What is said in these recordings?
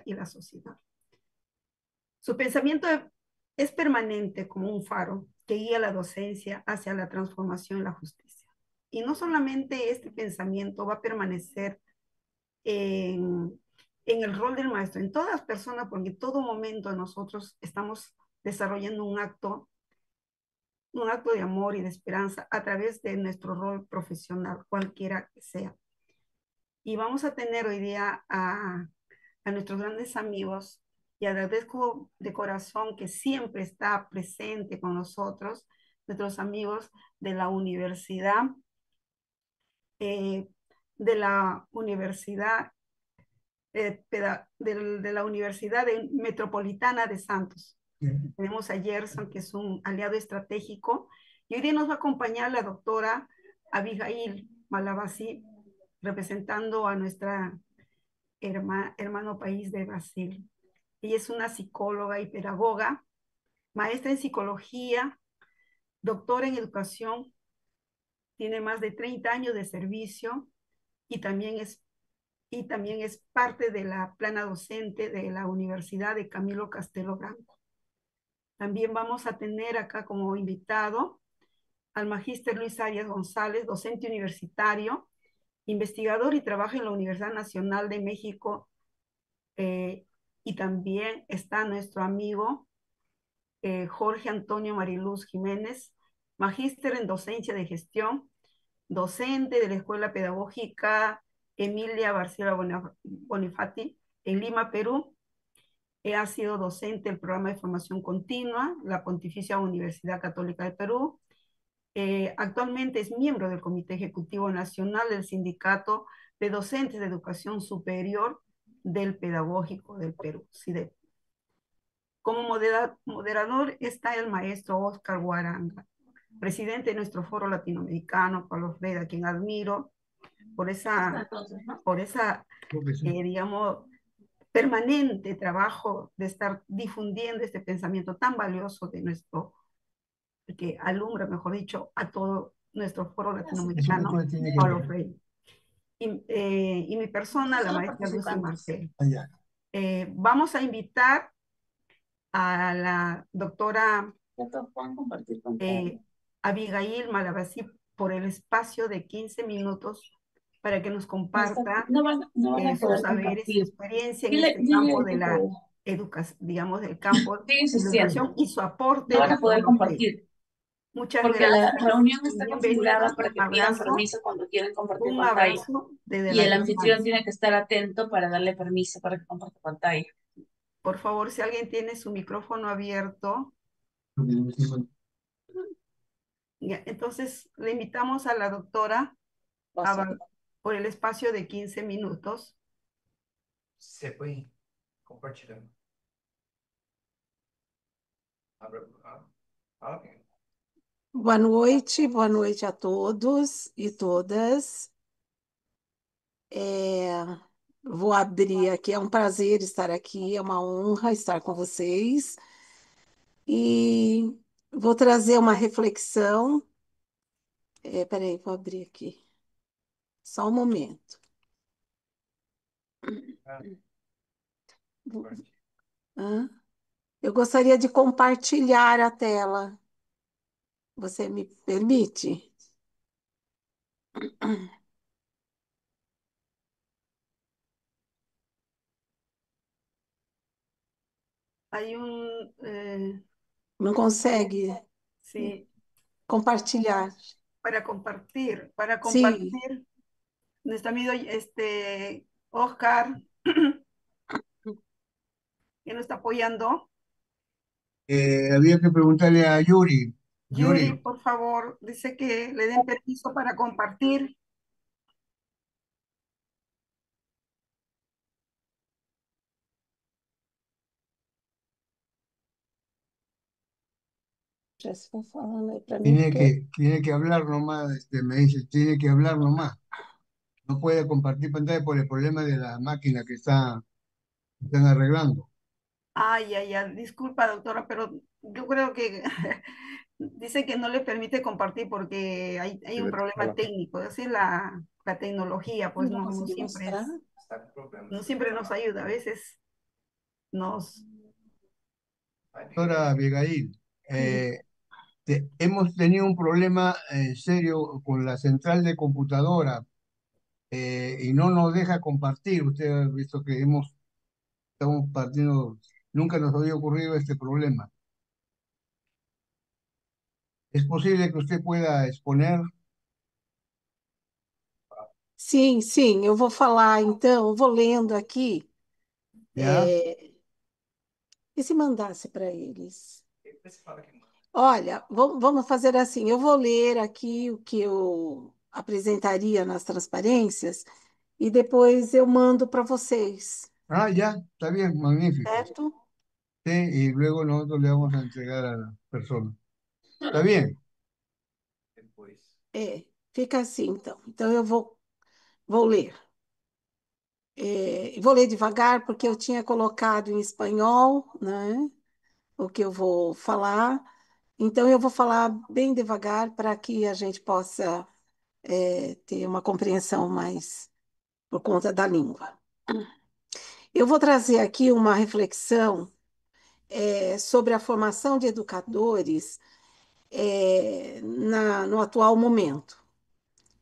y la sociedad. Su pensamiento es permanente como un faro que guía la docencia hacia la transformación y la justicia. Y no solamente este pensamiento va a permanecer en el rol del maestro, en todas las personas, porque en todo momento nosotros estamos desarrollando un acto de amor y de esperanza a través de nuestro rol profesional, cualquiera que sea. Y vamos a tener hoy día a nuestros grandes amigos y agradezco de corazón que siempre está presente con nosotros, nuestros amigos de la universidad, eh, de la universidad, de la Universidad Metropolitana de Santos. Tenemos a Gerson, que es un aliado estratégico, y hoy día nos va a acompañar la doctora Abigail Malabasi, representando a nuestra hermano país de Brasil. Ella es una psicóloga y pedagoga, maestra en psicología, doctora en educación, tiene más de 30 años de servicio y también es parte de la plana docente de la Universidad de Camilo Castelo Branco. También vamos a tener acá como invitado al magíster Luis Arias González, docente universitario, investigador y trabaja en la Universidad Nacional de México. Y también está nuestro amigo Jorge Antonio Mariluz Jiménez, magíster en docencia de gestión, docente de la Escuela Pedagógica Emilia Barcela Bonifati en Lima, Perú. Ha sido docente del programa de formación continua, la Pontificia Universidad Católica de Perú. Actualmente es miembro del Comité Ejecutivo Nacional del Sindicato de Docentes de Educación Superior del Pedagógico del Perú, SIDEP. Como moderador está el maestro Oscar Guaranga, presidente de nuestro foro latinoamericano, Pablo Freire, a quien admiro por esa digamos, permanente trabajo de estar difundiendo este pensamiento tan valioso de nuestro, que alumbra, mejor dicho, a todo nuestro foro latinoamericano, Pablo Freire. Y mi persona, la maestra Lucy Martel. Vamos a invitar a la doctora Abigail Malabasi por el espacio de 15 minutos para que nos comparta sus saberes y experiencia en este campo de la educación, digamos, del campo de la educación y su aporte. No van a poder compartir. Muchas porque gracias. la reunión está Bienvenido, configurada para que pidan permiso cuando quieren compartir un pantalla. abrazo desde Y la el anfitrión distancia. tiene que estar atento para darle permiso para que comparta pantalla. Por favor, si alguien tiene su micrófono abierto. Ya, entonces, le invitamos a la doctora por el espacio de 15 minutos. Se puede compartir. Okay. Boa noite a todos e todas. Vou abrir aqui, é um prazer estar aqui, é uma honra estar com vocês. E vou trazer uma reflexão. Peraí, vou abrir aqui. Só um momento. Eu gostaria de compartilhar a tela. Você me permite? Hay Não consegue sí, compartilhar? para compartir, Sim. nuestro amigo Oscar, que nos está apoyando. Había que preguntarle a Yuri. Yuri, por favor, dice que le den permiso para compartir. Já estou falando aí para mim. Tiene que hablar nomás, me dice, tiene que hablar nomás. No puede compartir pantalla por el problema de la máquina que están arreglando. Ay, ay, ay, disculpa, doctora, pero yo creo que dice que no le permite compartir porque hay un problema técnico. Es decir, la tecnología, pues Não no consegui siempre mostrar. no siempre nos ayuda. A veces nos... Doctora Abigail, Sí. hemos tenido un problema serio con la central de computadora y no nos deja compartir. Usted ha visto que estamos partiendo, nunca nos había ocurrido este problema. ¿Es posible que usted pueda exponer? Sim, sim, eu vou falar então, eu vou lendo aqui. ¿Ya? E se mandasse para eles? Depois fala que manda. Olha, vamos fazer assim: eu vou ler aqui o que eu apresentaria nas transparências e depois eu mando para vocês, Ah, ya, está bien, magnífico. certo? Sí, y luego nosotros le vamos a entregar a la persona. ¿Está bien? Depois. Fica assim então. Então eu vou ler. Vou ler devagar porque eu tinha colocado em espanhol, né, o que eu vou falar. Então eu vou falar bem devagar para que a gente possa ter uma compreensão mais por conta da língua. Eu vou trazer aqui uma reflexão sobre a formação de educadores no atual momento.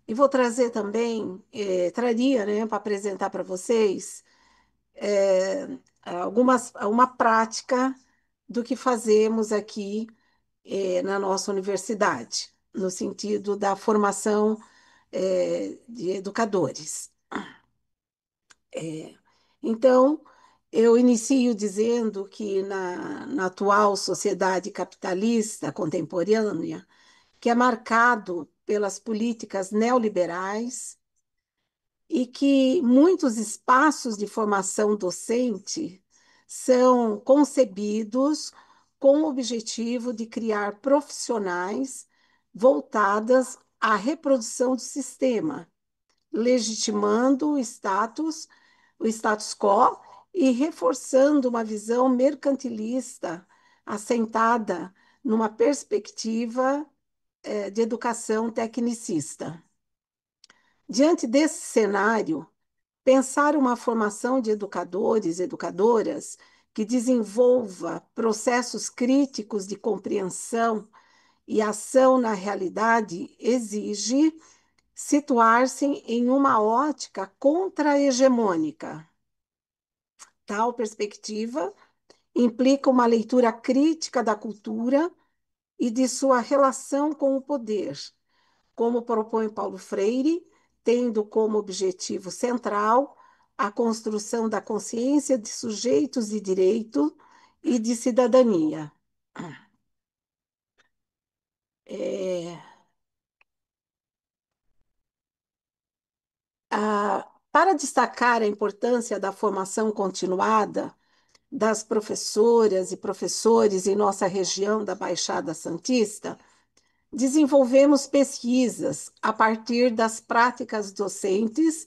E vou trazer também, traria, né, para apresentar para vocês uma prática do que fazemos aqui na nossa universidade, no sentido da formação de educadores. Então, eu inicio dizendo que na atual sociedade capitalista contemporânea, que é marcado pelas políticas neoliberais e que muitos espaços de formação docente são concebidos com o objetivo de criar profissionais voltadas à reprodução do sistema, legitimando o status quo e reforçando uma visão mercantilista assentada numa perspectiva de educação tecnicista. Diante desse cenário, pensar uma formação de educadores e educadoras que desenvolva processos críticos de compreensão e ação na realidade exige situar-se em uma ótica contra-hegemônica. Tal perspectiva implica uma leitura crítica da cultura e de sua relação com o poder, como propõe Paulo Freire, tendo como objetivo central a construção da consciência de sujeitos de direito e de cidadania. É, para destacar a importância da formação continuada das professoras e professores em nossa região da Baixada Santista, desenvolvemos pesquisas a partir das práticas docentes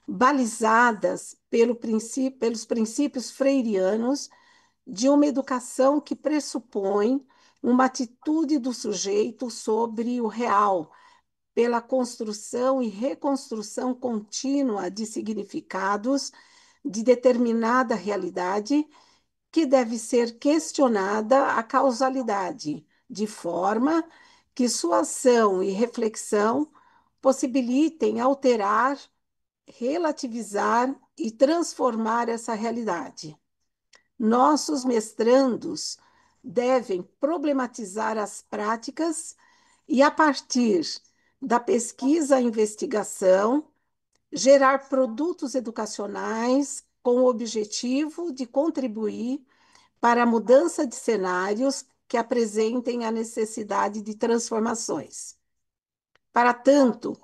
balizadas pelos princípios freirianos de uma educação que pressupõe uma atitude do sujeito sobre o real, pela construção e reconstrução contínua de significados de determinada realidade que deve ser questionada a causalidade, de forma que sua ação e reflexão possibilitem alterar, relativizar e transformar essa realidade. Nossos mestrandos devem problematizar as práticas e, a partir da pesquisa e investigação, gerar produtos educacionais com o objetivo de contribuir para a mudança de cenários que apresentem a necessidade de transformações. Para tanto,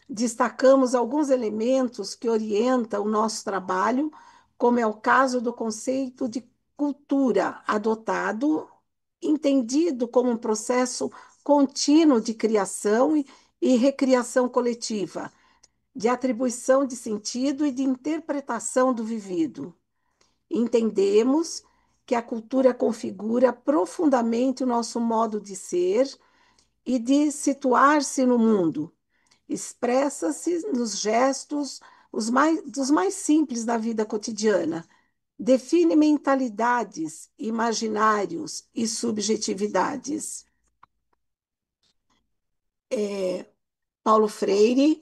destacamos alguns elementos que orientam o nosso trabalho, como é o caso do conceito de cultura adotado, entendido como um processo contínuo de criação e recriação coletiva, de atribuição de sentido e de interpretação do vivido. Entendemos que a cultura configura profundamente o nosso modo de ser e de situar-se no mundo. Expressa-se nos gestos dos mais simples da vida cotidiana, define mentalidades, imaginários e subjetividades. Paulo Freire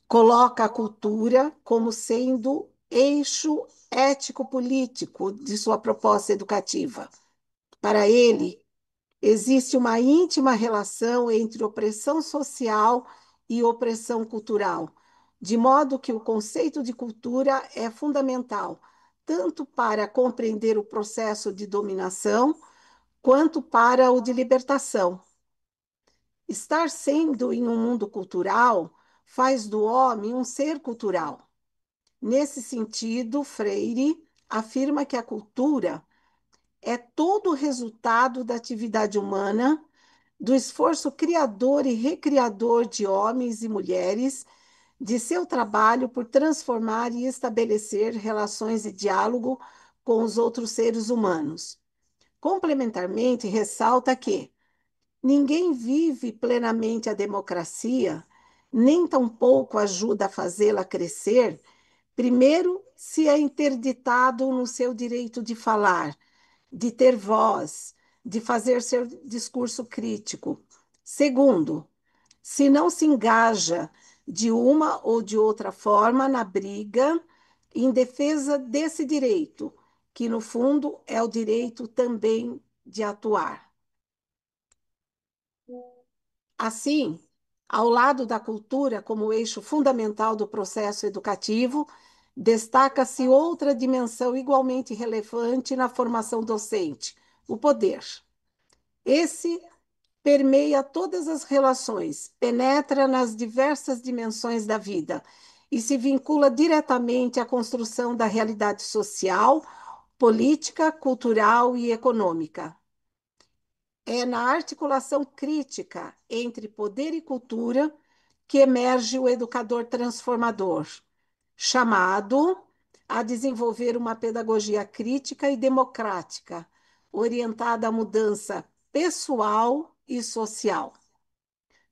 coloca a cultura como sendo eixo ético-político de sua proposta educativa. Para ele, existe uma íntima relação entre opressão social e opressão cultural, de modo que o conceito de cultura é fundamental, tanto para compreender o processo de dominação, quanto para o de libertação. Estar sendo em um mundo cultural faz do homem um ser cultural. Nesse sentido, Freire afirma que a cultura é todo o resultado da atividade humana, do esforço criador e recriador de homens e mulheres, de seu trabalho por transformar e estabelecer relações de diálogo com os outros seres humanos. Complementarmente, ressalta que ninguém vive plenamente a democracia, nem tampouco ajuda a fazê-la crescer, primeiro, se é interditado no seu direito de falar, de ter voz, de fazer seu discurso crítico. Segundo, se não se engaja de uma ou de outra forma na briga em defesa desse direito, que no fundo é o direito também de atuar. Assim, ao lado da cultura como eixo fundamental do processo educativo, destaca-se outra dimensão igualmente relevante na formação docente: o poder. Esse permeia todas as relações, penetra nas diversas dimensões da vida e se vincula diretamente à construção da realidade social, política, cultural e econômica. É na articulação crítica entre poder e cultura que emerge o educador transformador, chamado a desenvolver uma pedagogia crítica e democrática, orientada à mudança pessoal e social.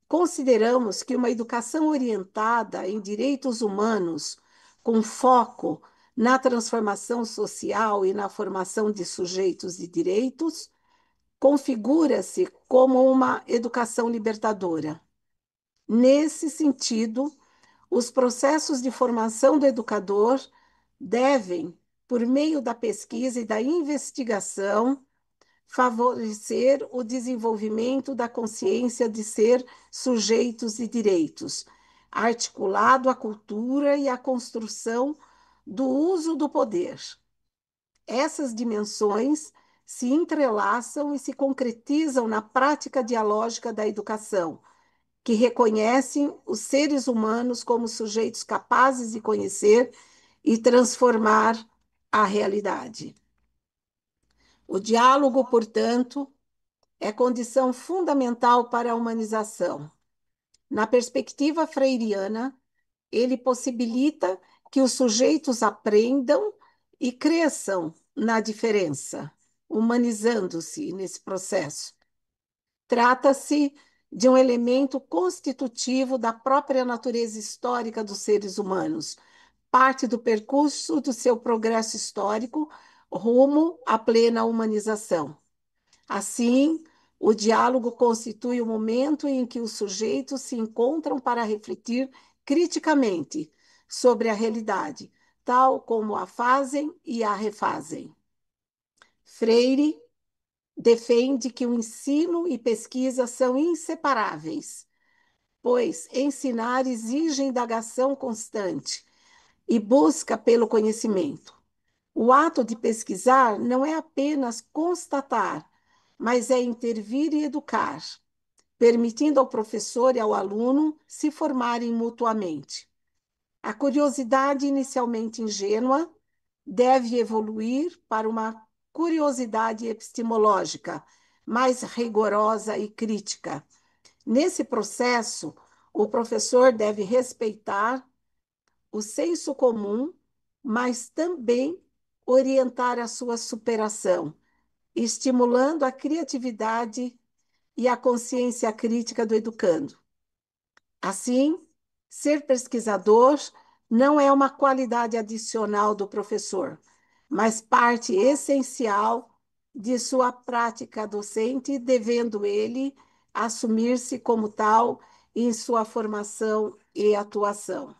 Consideramos que uma educação orientada em direitos humanos, com foco na transformação social e na formação de sujeitos de direitos, configura-se como uma educação libertadora. Nesse sentido, os processos de formação do educador devem, por meio da pesquisa e da investigação, favorecer o desenvolvimento da consciência de ser sujeitos de direitos, articulado à cultura e à construção do uso do poder. Essas dimensões se entrelaçam e se concretizam na prática dialógica da educação, que reconhecem os seres humanos como sujeitos capazes de conhecer e transformar a realidade. O diálogo, portanto, é condição fundamental para a humanização. Na perspectiva freiriana, ele possibilita que os sujeitos aprendam e cresçam na diferença, humanizando-se nesse processo. Trata-se de um elemento constitutivo da própria natureza histórica dos seres humanos, parte do percurso do seu progresso histórico rumo à plena humanização. Assim, o diálogo constitui o momento em que os sujeitos se encontram para refletir criticamente sobre a realidade, tal como a fazem e a refazem. Freire defende que o ensino e pesquisa são inseparáveis, pois ensinar exige indagação constante e busca pelo conhecimento. O ato de pesquisar não é apenas constatar, mas é intervir e educar, permitindo ao professor e ao aluno se formarem mutuamente. A curiosidade inicialmente ingênua deve evoluir para uma curiosidade epistemológica, mais rigorosa e crítica. Nesse processo, o professor deve respeitar o senso comum, mas também orientar a sua superação, estimulando a criatividade e a consciência crítica do educando. Assim, ser pesquisador não é uma qualidade adicional do professor, mas parte essencial de sua prática docente, devendo ele assumir-se como tal em sua formação e atuação.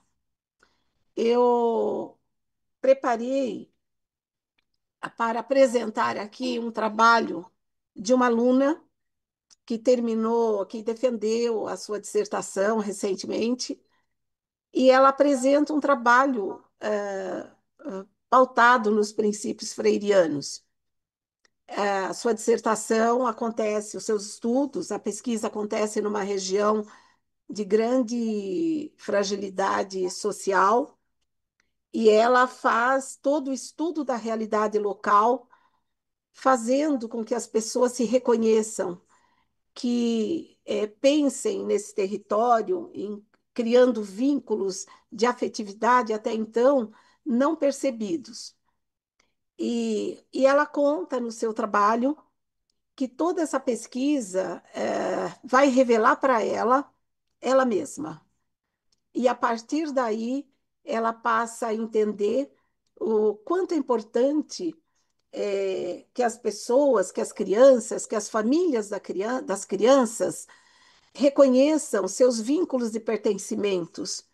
Eu preparei para apresentar aqui um trabalho de uma aluna que terminou, que defendeu a sua dissertação recentemente, e ela apresenta um trabalho pautado nos princípios freirianos. A sua dissertação acontece, os seus estudos, a pesquisa acontece numa região de grande fragilidade social, e ela faz todo o estudo da realidade local, fazendo com que as pessoas se reconheçam, que pensem nesse território, criando vínculos de afetividade até então não percebidos. E ela conta no seu trabalho que toda essa pesquisa vai revelar para ela mesma. E a partir daí, ela passa a entender o quanto é importante que as pessoas, que as crianças, que as famílias das crianças reconheçam seus vínculos de pertencimentos,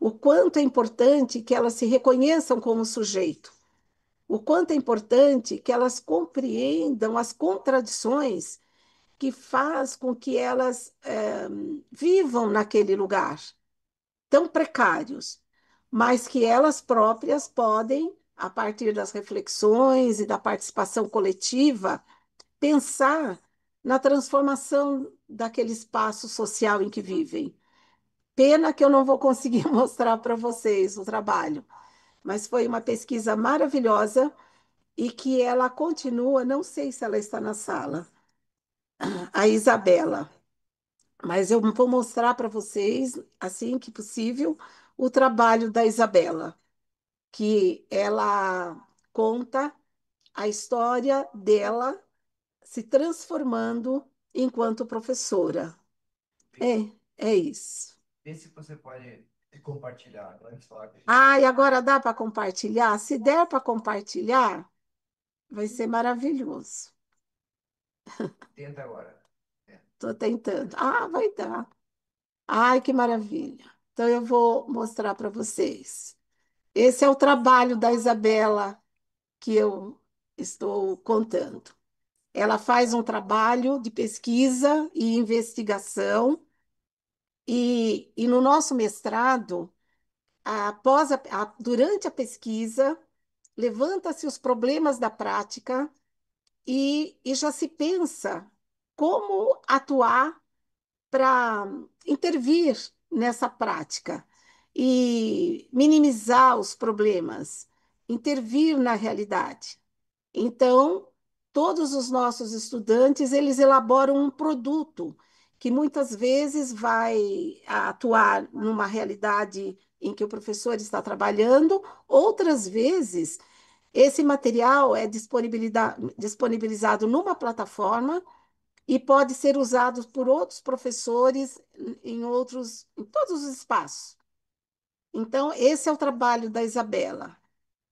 o quanto é importante que elas se reconheçam como sujeito, o quanto é importante que elas compreendam as contradições que faz com que elas vivam naquele lugar tão precários, mas que elas próprias podem, a partir das reflexões e da participação coletiva, pensar na transformação daquele espaço social em que vivem. Pena que eu não vou conseguir mostrar para vocês o trabalho, mas foi uma pesquisa maravilhosa e que ela continua, não sei se ela está na sala, a Isabela, mas eu vou mostrar para vocês, assim que possível, o trabalho da Isabela, que ela conta a história dela se transformando enquanto professora. É isso. Vê se você pode compartilhar agora. Ah, e agora dá para compartilhar? Se der para compartilhar, vai ser maravilhoso. Tenta agora. Estou tentando. Ah, vai dar. Ai, que maravilha. Então, eu vou mostrar para vocês. Esse é o trabalho da Isabela que eu estou contando. Ela faz um trabalho de pesquisa e investigação, e no nosso mestrado, durante a pesquisa, levanta-se os problemas da prática e já se pensa como atuar para intervir nessa prática e minimizar os problemas, intervir na realidade. Então, todos os nossos estudantes, eles elaboram um produto que muitas vezes vai atuar numa realidade em que o professor está trabalhando, outras vezes esse material é disponibilizado numa plataforma e pode ser usado por outros professores em todos os espaços. Então, esse é o trabalho da Isabela.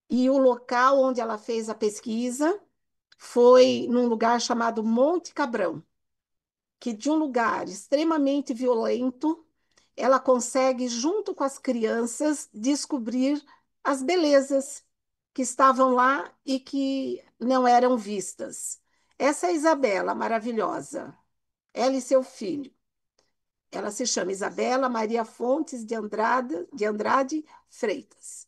E o local onde ela fez a pesquisa foi num lugar chamado Monte Cabrão, que de um lugar extremamente violento, ela consegue, junto com as crianças, descobrir as belezas que estavam lá e que não eram vistas. Essa é a Isabela, maravilhosa. Ela e seu filho. Ela se chama Isabela Maria Fontes de Andrade Freitas.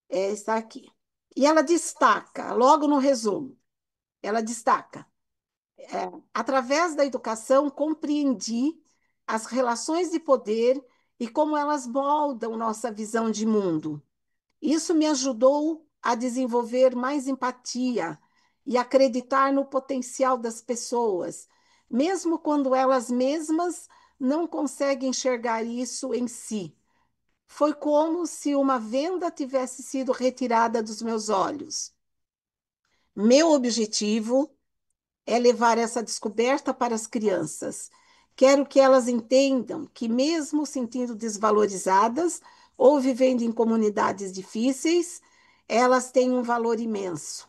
Está aqui. E ela destaca, logo no resumo, ela destaca: através da educação, compreendi as relações de poder e como elas moldam nossa visão de mundo. Isso me ajudou a desenvolver mais empatia e acreditar no potencial das pessoas, mesmo quando elas mesmas não conseguem enxergar isso em si. Foi como se uma venda tivesse sido retirada dos meus olhos. Meu objetivo é levar essa descoberta para as crianças. Quero que elas entendam que, mesmo sentindo desvalorizadas ou vivendo em comunidades difíceis, elas têm um valor imenso.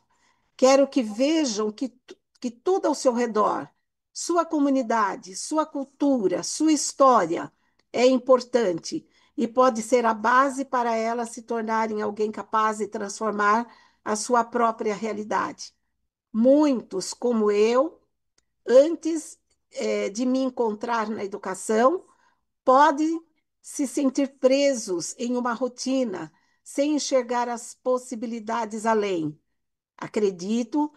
Quero que vejam que tudo ao seu redor, sua comunidade, sua cultura, sua história é importante e pode ser a base para elas se tornarem alguém capaz de transformar a sua própria realidade. Muitos, como eu, antes de me encontrar na educação, podem se sentir presos em uma rotina, sem enxergar as possibilidades além. Acredito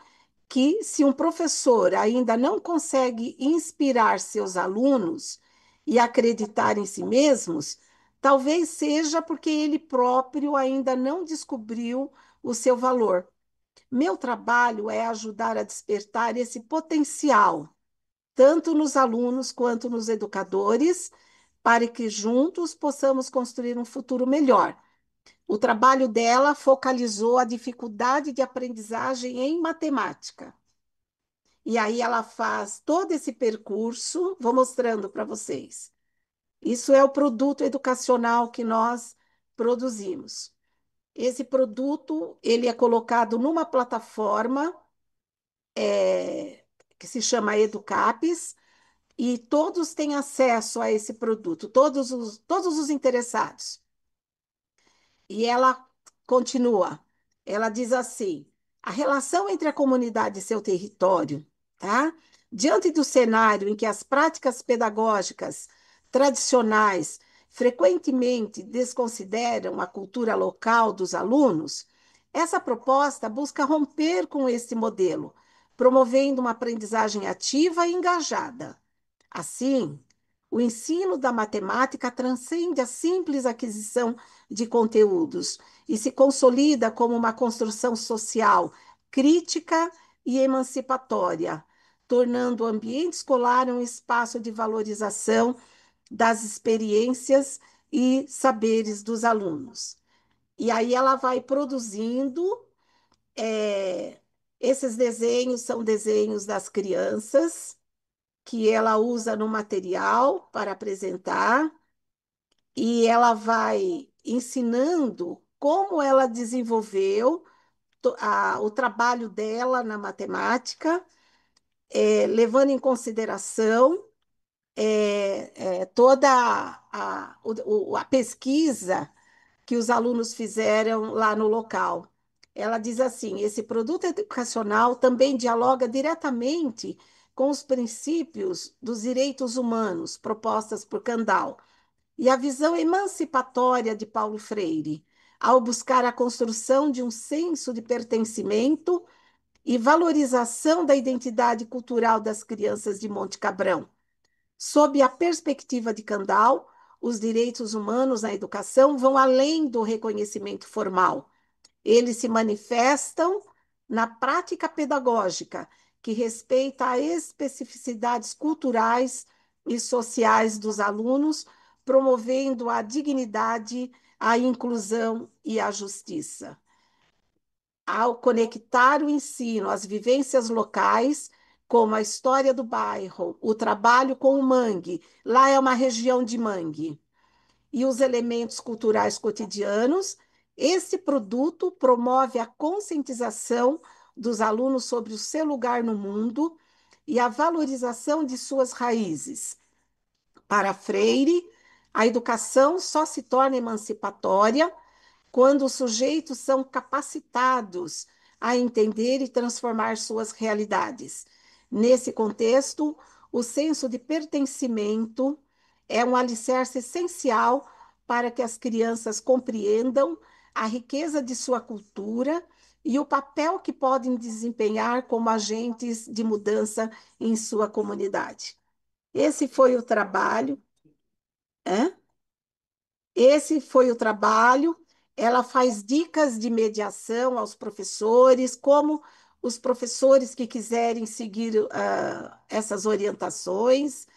que, se um professor ainda não consegue inspirar seus alunos e acreditar em si mesmos, talvez seja porque ele próprio ainda não descobriu o seu valor. Meu trabalho é ajudar a despertar esse potencial, tanto nos alunos quanto nos educadores, para que juntos possamos construir um futuro melhor. O trabalho dela focalizou a dificuldade de aprendizagem em matemática. E aí ela faz todo esse percurso, vou mostrando para vocês. Isso é o produto educacional que nós produzimos. Esse produto, ele é colocado numa plataforma que se chama Educapes, e todos têm acesso a esse produto, todos os interessados. E ela continua, ela diz assim: a relação entre a comunidade e seu território, tá? Diante do cenário em que as práticas pedagógicas tradicionais frequentemente desconsideram a cultura local dos alunos, essa proposta busca romper com esse modelo, promovendo uma aprendizagem ativa e engajada. Assim, o ensino da matemática transcende a simples aquisição de conteúdos e se consolida como uma construção social crítica e emancipatória, tornando o ambiente escolar um espaço de valorização das experiências e saberes dos alunos. E aí ela vai produzindo, é, esses desenhos são desenhos das crianças, que ela usa no material para apresentar, e ela vai ensinando como ela desenvolveu o trabalho dela na matemática, levando em consideração toda a pesquisa que os alunos fizeram lá no local. Ela diz assim: esse produto educacional também dialoga diretamente com os princípios dos direitos humanos propostas por Kandal e a visão emancipatória de Paulo Freire, ao buscar a construção de um senso de pertencimento e valorização da identidade cultural das crianças de Monte Cabrão. Sob a perspectiva de Kandal, os direitos humanos na educação vão além do reconhecimento formal. Eles se manifestam na prática pedagógica, que respeita as especificidades culturais e sociais dos alunos, promovendo a dignidade, a inclusão e a justiça. Ao conectar o ensino às vivências locais, como a história do bairro, o trabalho com o mangue, lá é uma região de mangue, e os elementos culturais cotidianos, esse produto promove a conscientização dos alunos sobre o seu lugar no mundo e a valorização de suas raízes. Para Freire, a educação só se torna emancipatória quando os sujeitos são capacitados a entender e transformar suas realidades. Nesse contexto, o senso de pertencimento é um alicerce essencial para que as crianças compreendam a riqueza de sua cultura e o papel que podem desempenhar como agentes de mudança em sua comunidade. Esse foi o trabalho. Hã? Esse foi o trabalho. Ela faz dicas de mediação aos professores, como os professores que quiserem seguir essas orientações.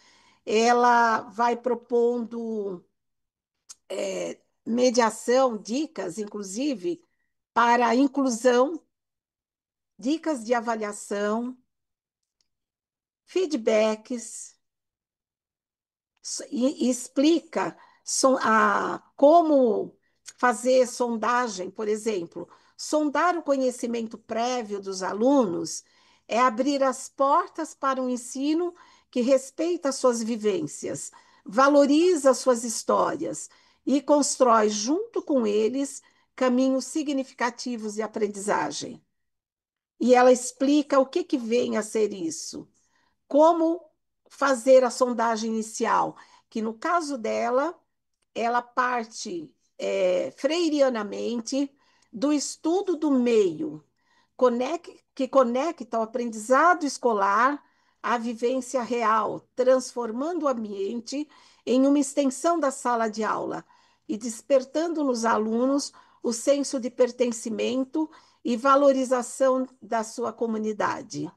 Ela vai propondo mediação, dicas, inclusive, para a inclusão, dicas de avaliação, feedbacks, e explica como fazer sondagem, por exemplo, Sondar o conhecimento prévio dos alunos é abrir as portas para um ensino que respeita suas vivências, valoriza suas histórias e constrói, junto com eles, caminhos significativos de aprendizagem. E ela explica o que vem a ser isso, como fazer a sondagem inicial, que no caso dela, ela parte freirianamente do estudo do meio, que conecta o aprendizado escolar à vivência real, transformando o ambiente em uma extensão da sala de aula e despertando nos alunos o senso de pertencimento e valorização da sua comunidade.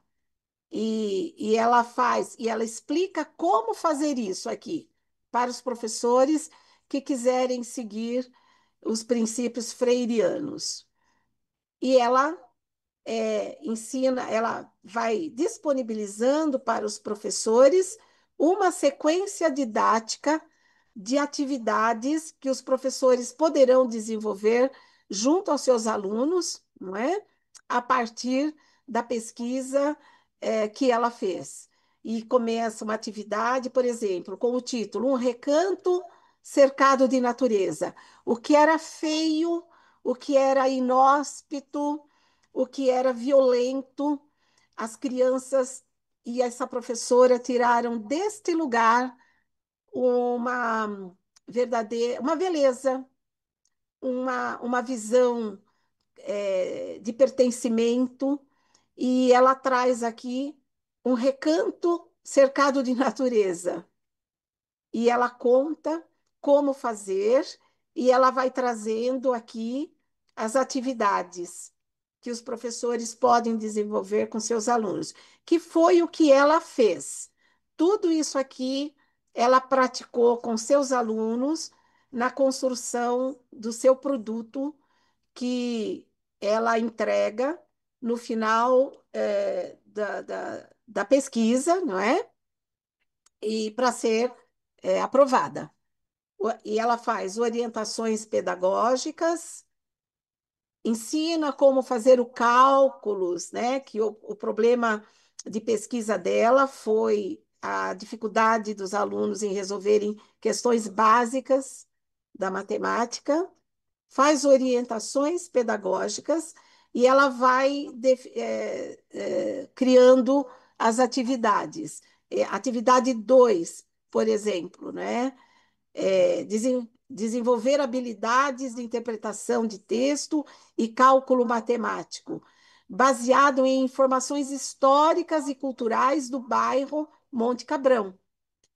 E ela faz, e ela explica como fazer isso aqui para os professores que quiserem seguir os princípios freirianos. E ela ensina, ela vai disponibilizando para os professores uma sequência didática de atividades que os professores poderão desenvolver junto aos seus alunos, não é? A partir da pesquisa que ela fez. E começa uma atividade, por exemplo, com o título Um Recanto Cercado de Natureza. O que era feio, o que era inóspito, o que era violento, as crianças e essa professora tiraram deste lugar uma verdadeira, uma beleza, uma visão de pertencimento, e ela traz aqui um recanto cercado de natureza. E ela conta como fazer, e ela vai trazendo aqui as atividades que os professores podem desenvolver com seus alunos, que foi o que ela fez. Tudo isso aqui ela praticou com seus alunos na construção do seu produto que ela entrega no final da pesquisa, não é? E para ser aprovada. E ela faz orientações pedagógicas, ensina como fazer o cálculos, né? Que o problema de pesquisa dela foi a dificuldade dos alunos em resolverem questões básicas da matemática, faz orientações pedagógicas e ela vai criando as atividades. Atividade 2, por exemplo, né? Desenvolver habilidades de interpretação de texto e cálculo matemático, baseado em informações históricas e culturais do bairro Monte Cabrão,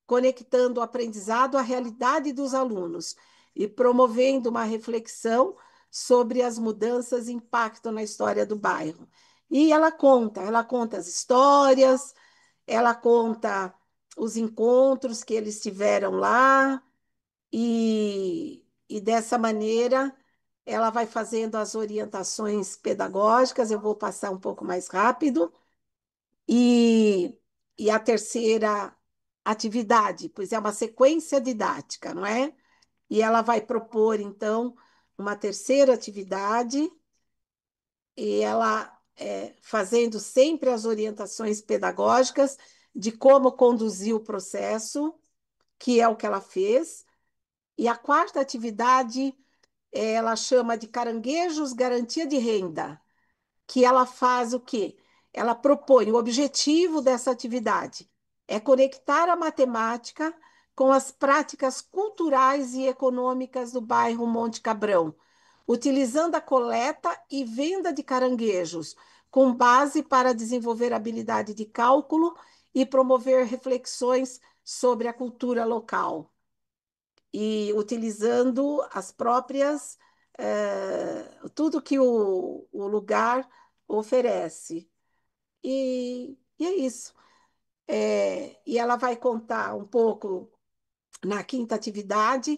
conectando o aprendizado à realidade dos alunos e promovendo uma reflexão sobre as mudanças e impacto na história do bairro. E ela conta as histórias, ela conta os encontros que eles tiveram lá, e dessa maneira ela vai fazendo as orientações pedagógicas. Eu vou passar um pouco mais rápido. E, e a terceira atividade, pois é uma sequência didática, não é? E ela vai propor, então, uma terceira atividade, e ela fazendo sempre as orientações pedagógicas de como conduzir o processo, que é o que ela fez. E a quarta atividade, ela chama de Caranguejos Garantia de Renda, que ela faz o quê? Ela propõe o objetivo dessa atividade é conectar a matemática com as práticas culturais e econômicas do bairro Monte Cabrão, utilizando a coleta e venda de caranguejos, com base para desenvolver habilidade de cálculo e promover reflexões sobre a cultura local e utilizando as próprias, tudo que o lugar oferece. E é isso. E ela vai contar um pouco na quinta atividade,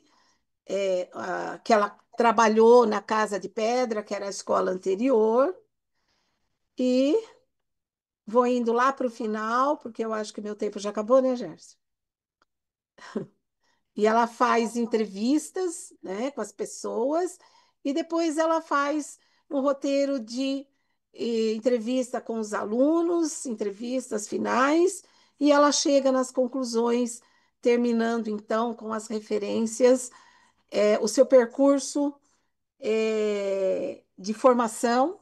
que ela trabalhou na Casa de Pedra, que era a escola anterior, e vou indo lá para o final, porque eu acho que meu tempo já acabou, né, Gerson? E ela faz entrevistas, né, com as pessoas, e depois ela faz um roteiro de entrevista com os alunos, entrevistas finais, e ela chega nas conclusões, terminando então com as referências, o seu percurso de formação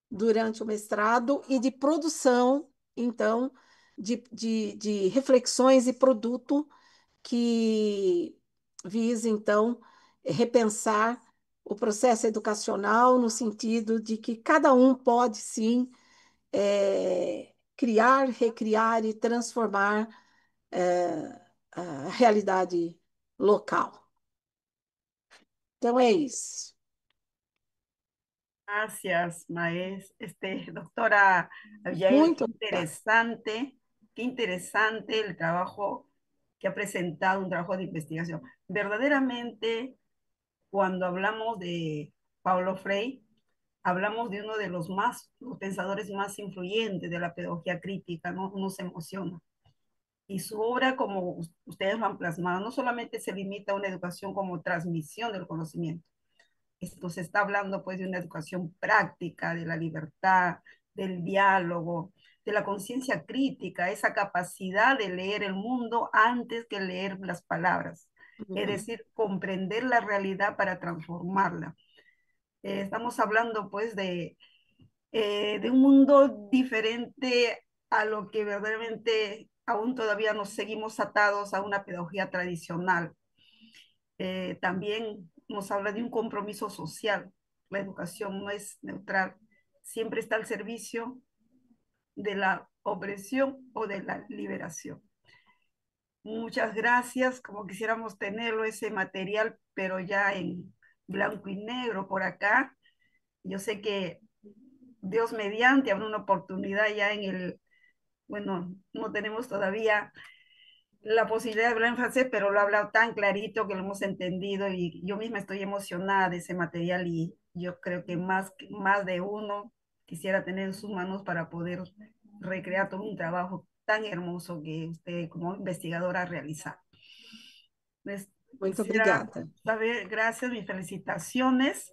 durante o mestrado e de produção, então, de reflexões e produto que visa, então, repensar o processo educacional no sentido de que cada um pode, sim, criar, recriar e transformar a realidade local. Então, é isso. Gracias, doctora Abigail, Muito obrigada. qué interesante el trabajo que ha presentado, un trabajo de investigación. Verdaderamente, cuando hablamos de Paulo Freire, hablamos de uno de los pensadores más influyentes de la pedagogía crítica, ¿no? Nos emociona. Y su obra, como ustedes lo han plasmado, no solamente se limita a una educación como transmisión del conocimiento. Esto se está hablando pues de una educación práctica, de la libertad, del diálogo, de la conciencia crítica, esa capacidad de leer el mundo antes que leer las palabras. Es decir, comprender la realidad para transformarla. Estamos hablando pues de un mundo diferente a lo que verdaderamente aún todavía nos seguimos atados a una pedagogía tradicional. También nos habla de un compromiso social. La educación no es neutral, siempre está al servicio de la opresión o de la liberación. Muchas gracias, como quisiéramos tenerlo ese material, pero ya en blanco y negro por acá. Yo sé que Dios mediante habrá una oportunidad ya en bueno, no tenemos todavía la posibilidad de hablar en francés, pero lo ha hablado tan clarito que lo hemos entendido y yo misma estoy emocionada de ese material y yo creo que más de uno quisiera tener en sus manos para poder recrear todo un trabajo tan hermoso que usted como investigadora ha realizado. Les Muito quisiera obrigada. saber, gracias, mis felicitaciones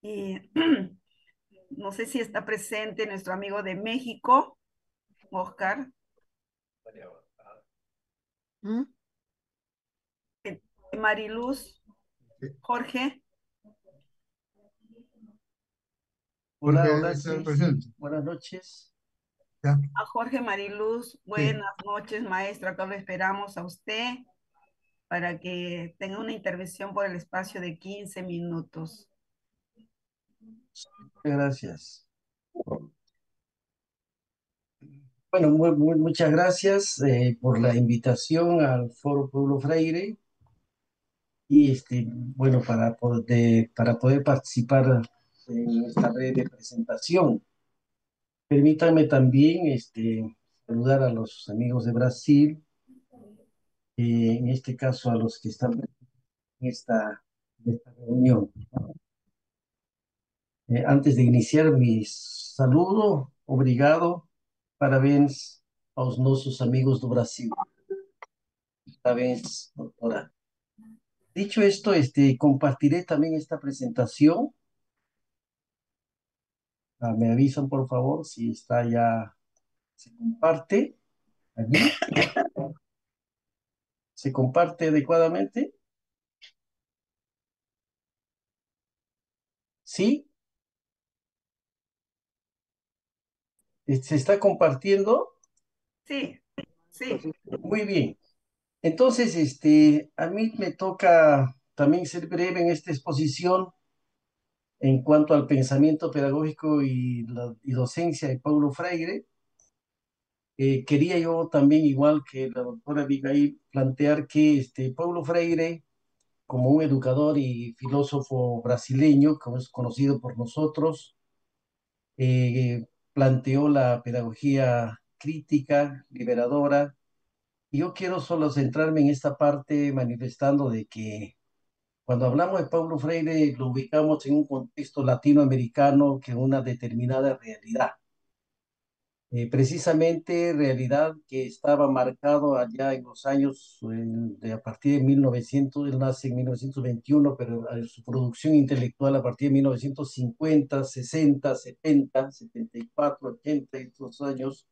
y no sé si está presente nuestro amigo de México, Oscar. Hum? Mariluz, Jorge. Hola, Jorge hola, debe estar sí, presente. buenas noches. ¿Ya? A Jorge Mariluz, Sí. buenas noches, maestra. Acá lo esperamos a usted para que tenga una intervención por el espacio de 15 minutos. Gracias. Bueno, muchas gracias por la invitación al Foro Pueblo Freire y bueno, para poder participar en esta breve presentación. Permítanme también saludar a los amigos de Brasil, en este caso a los que están en esta reunión. Antes de iniciar mi saludo, obrigado, parabéns aos nossos amigos do Brasil. Parabéns, doctora. Dicho esto, compartiré también esta presentación. Me avisan, por favor, si está ya, se comparte. Allí. ¿Se comparte adecuadamente? ¿Sí? ¿Se está compartiendo? Sí, sí. Muy bien. Entonces, a mí me toca también ser breve en esta exposición en cuanto al pensamiento pedagógico y docencia de Paulo Freire. Quería yo también, igual que la doctora Abigail, plantear que Paulo Freire, como un educador y filósofo brasileño, como es conocido por nosotros, planteó la pedagogía crítica, liberadora. Y yo quiero solo centrarme en esta parte manifestando de que cuando hablamos de Paulo Freire lo ubicamos en un contexto latinoamericano que una determinada realidad. Precisamente realidad que estaba marcado allá en los años, a partir de 1900, él nace en 1921, pero su producción intelectual a partir de 1950, 60, 70, 74, 80, estos años,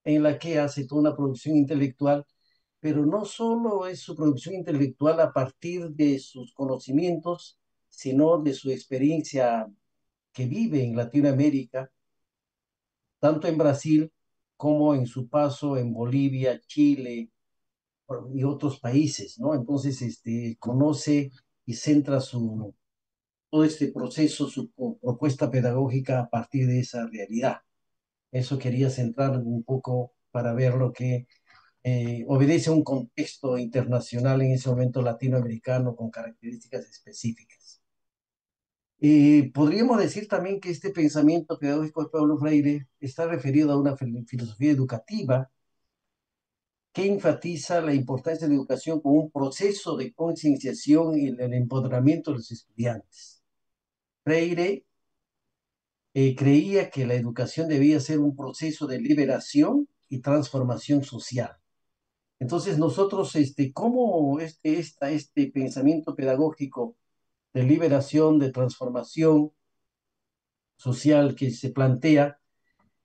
en la que hace toda una producción intelectual, pero no solo es su producción intelectual a partir de sus conocimientos, sino de su experiencia que vive en Latinoamérica, tanto en Brasil como en su paso en Bolivia, Chile y otros países, ¿no? Entonces, conoce y centra todo este proceso, su propuesta pedagógica a partir de esa realidad. Eso quería centrar un poco para ver lo que obedece a un contexto internacional en ese momento latinoamericano con características específicas. Podríamos decir también que este pensamiento pedagógico de Paulo Freire está referido a una filosofía educativa que enfatiza la importancia de la educación como un proceso de concienciación y el empoderamiento de los estudiantes. Freire creía que la educación debía ser un proceso de liberación y transformación social. Entonces nosotros, ¿cómo este pensamiento pedagógico de liberación, de transformación social que se plantea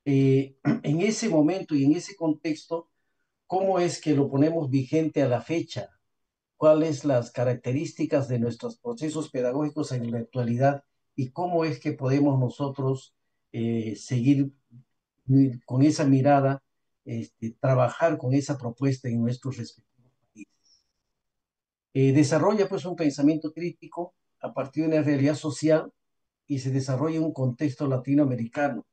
en ese momento y en ese contexto, cómo es que lo ponemos vigente a la fecha? ¿Cuáles las características de nuestros procesos pedagógicos en la actualidad y cómo es que podemos nosotros seguir con esa mirada, trabajar con esa propuesta en nuestros respectivos países? Desarrolla pues un pensamiento crítico a partir de una realidad social y se desarrolla un contexto latinoamericano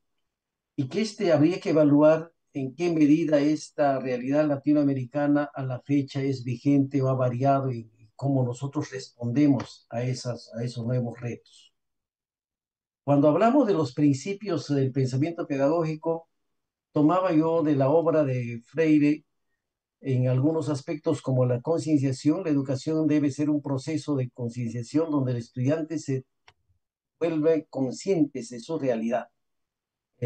y que habría que evaluar en qué medida esta realidad latinoamericana a la fecha es vigente o ha variado y cómo nosotros respondemos a esos nuevos retos. Cuando hablamos de los principios del pensamiento pedagógico, tomaba yo de la obra de Freire en algunos aspectos como la concienciación. La educación debe ser un proceso de concienciación donde el estudiante se vuelve consciente de su realidad.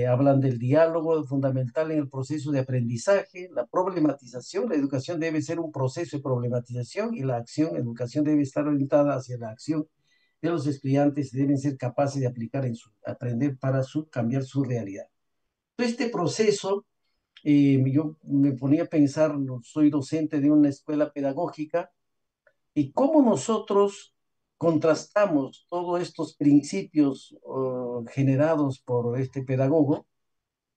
Hablan del diálogo fundamental en el proceso de aprendizaje, la problematización. La educación debe ser un proceso de problematización y la educación debe estar orientada hacia la acción de los estudiantes, deben ser capaces de aplicar aprender para cambiar su realidad. Todo este proceso, yo me ponía a pensar, soy docente de una escuela pedagógica, y cómo nosotros contrastamos todos estos principios generados por este pedagogo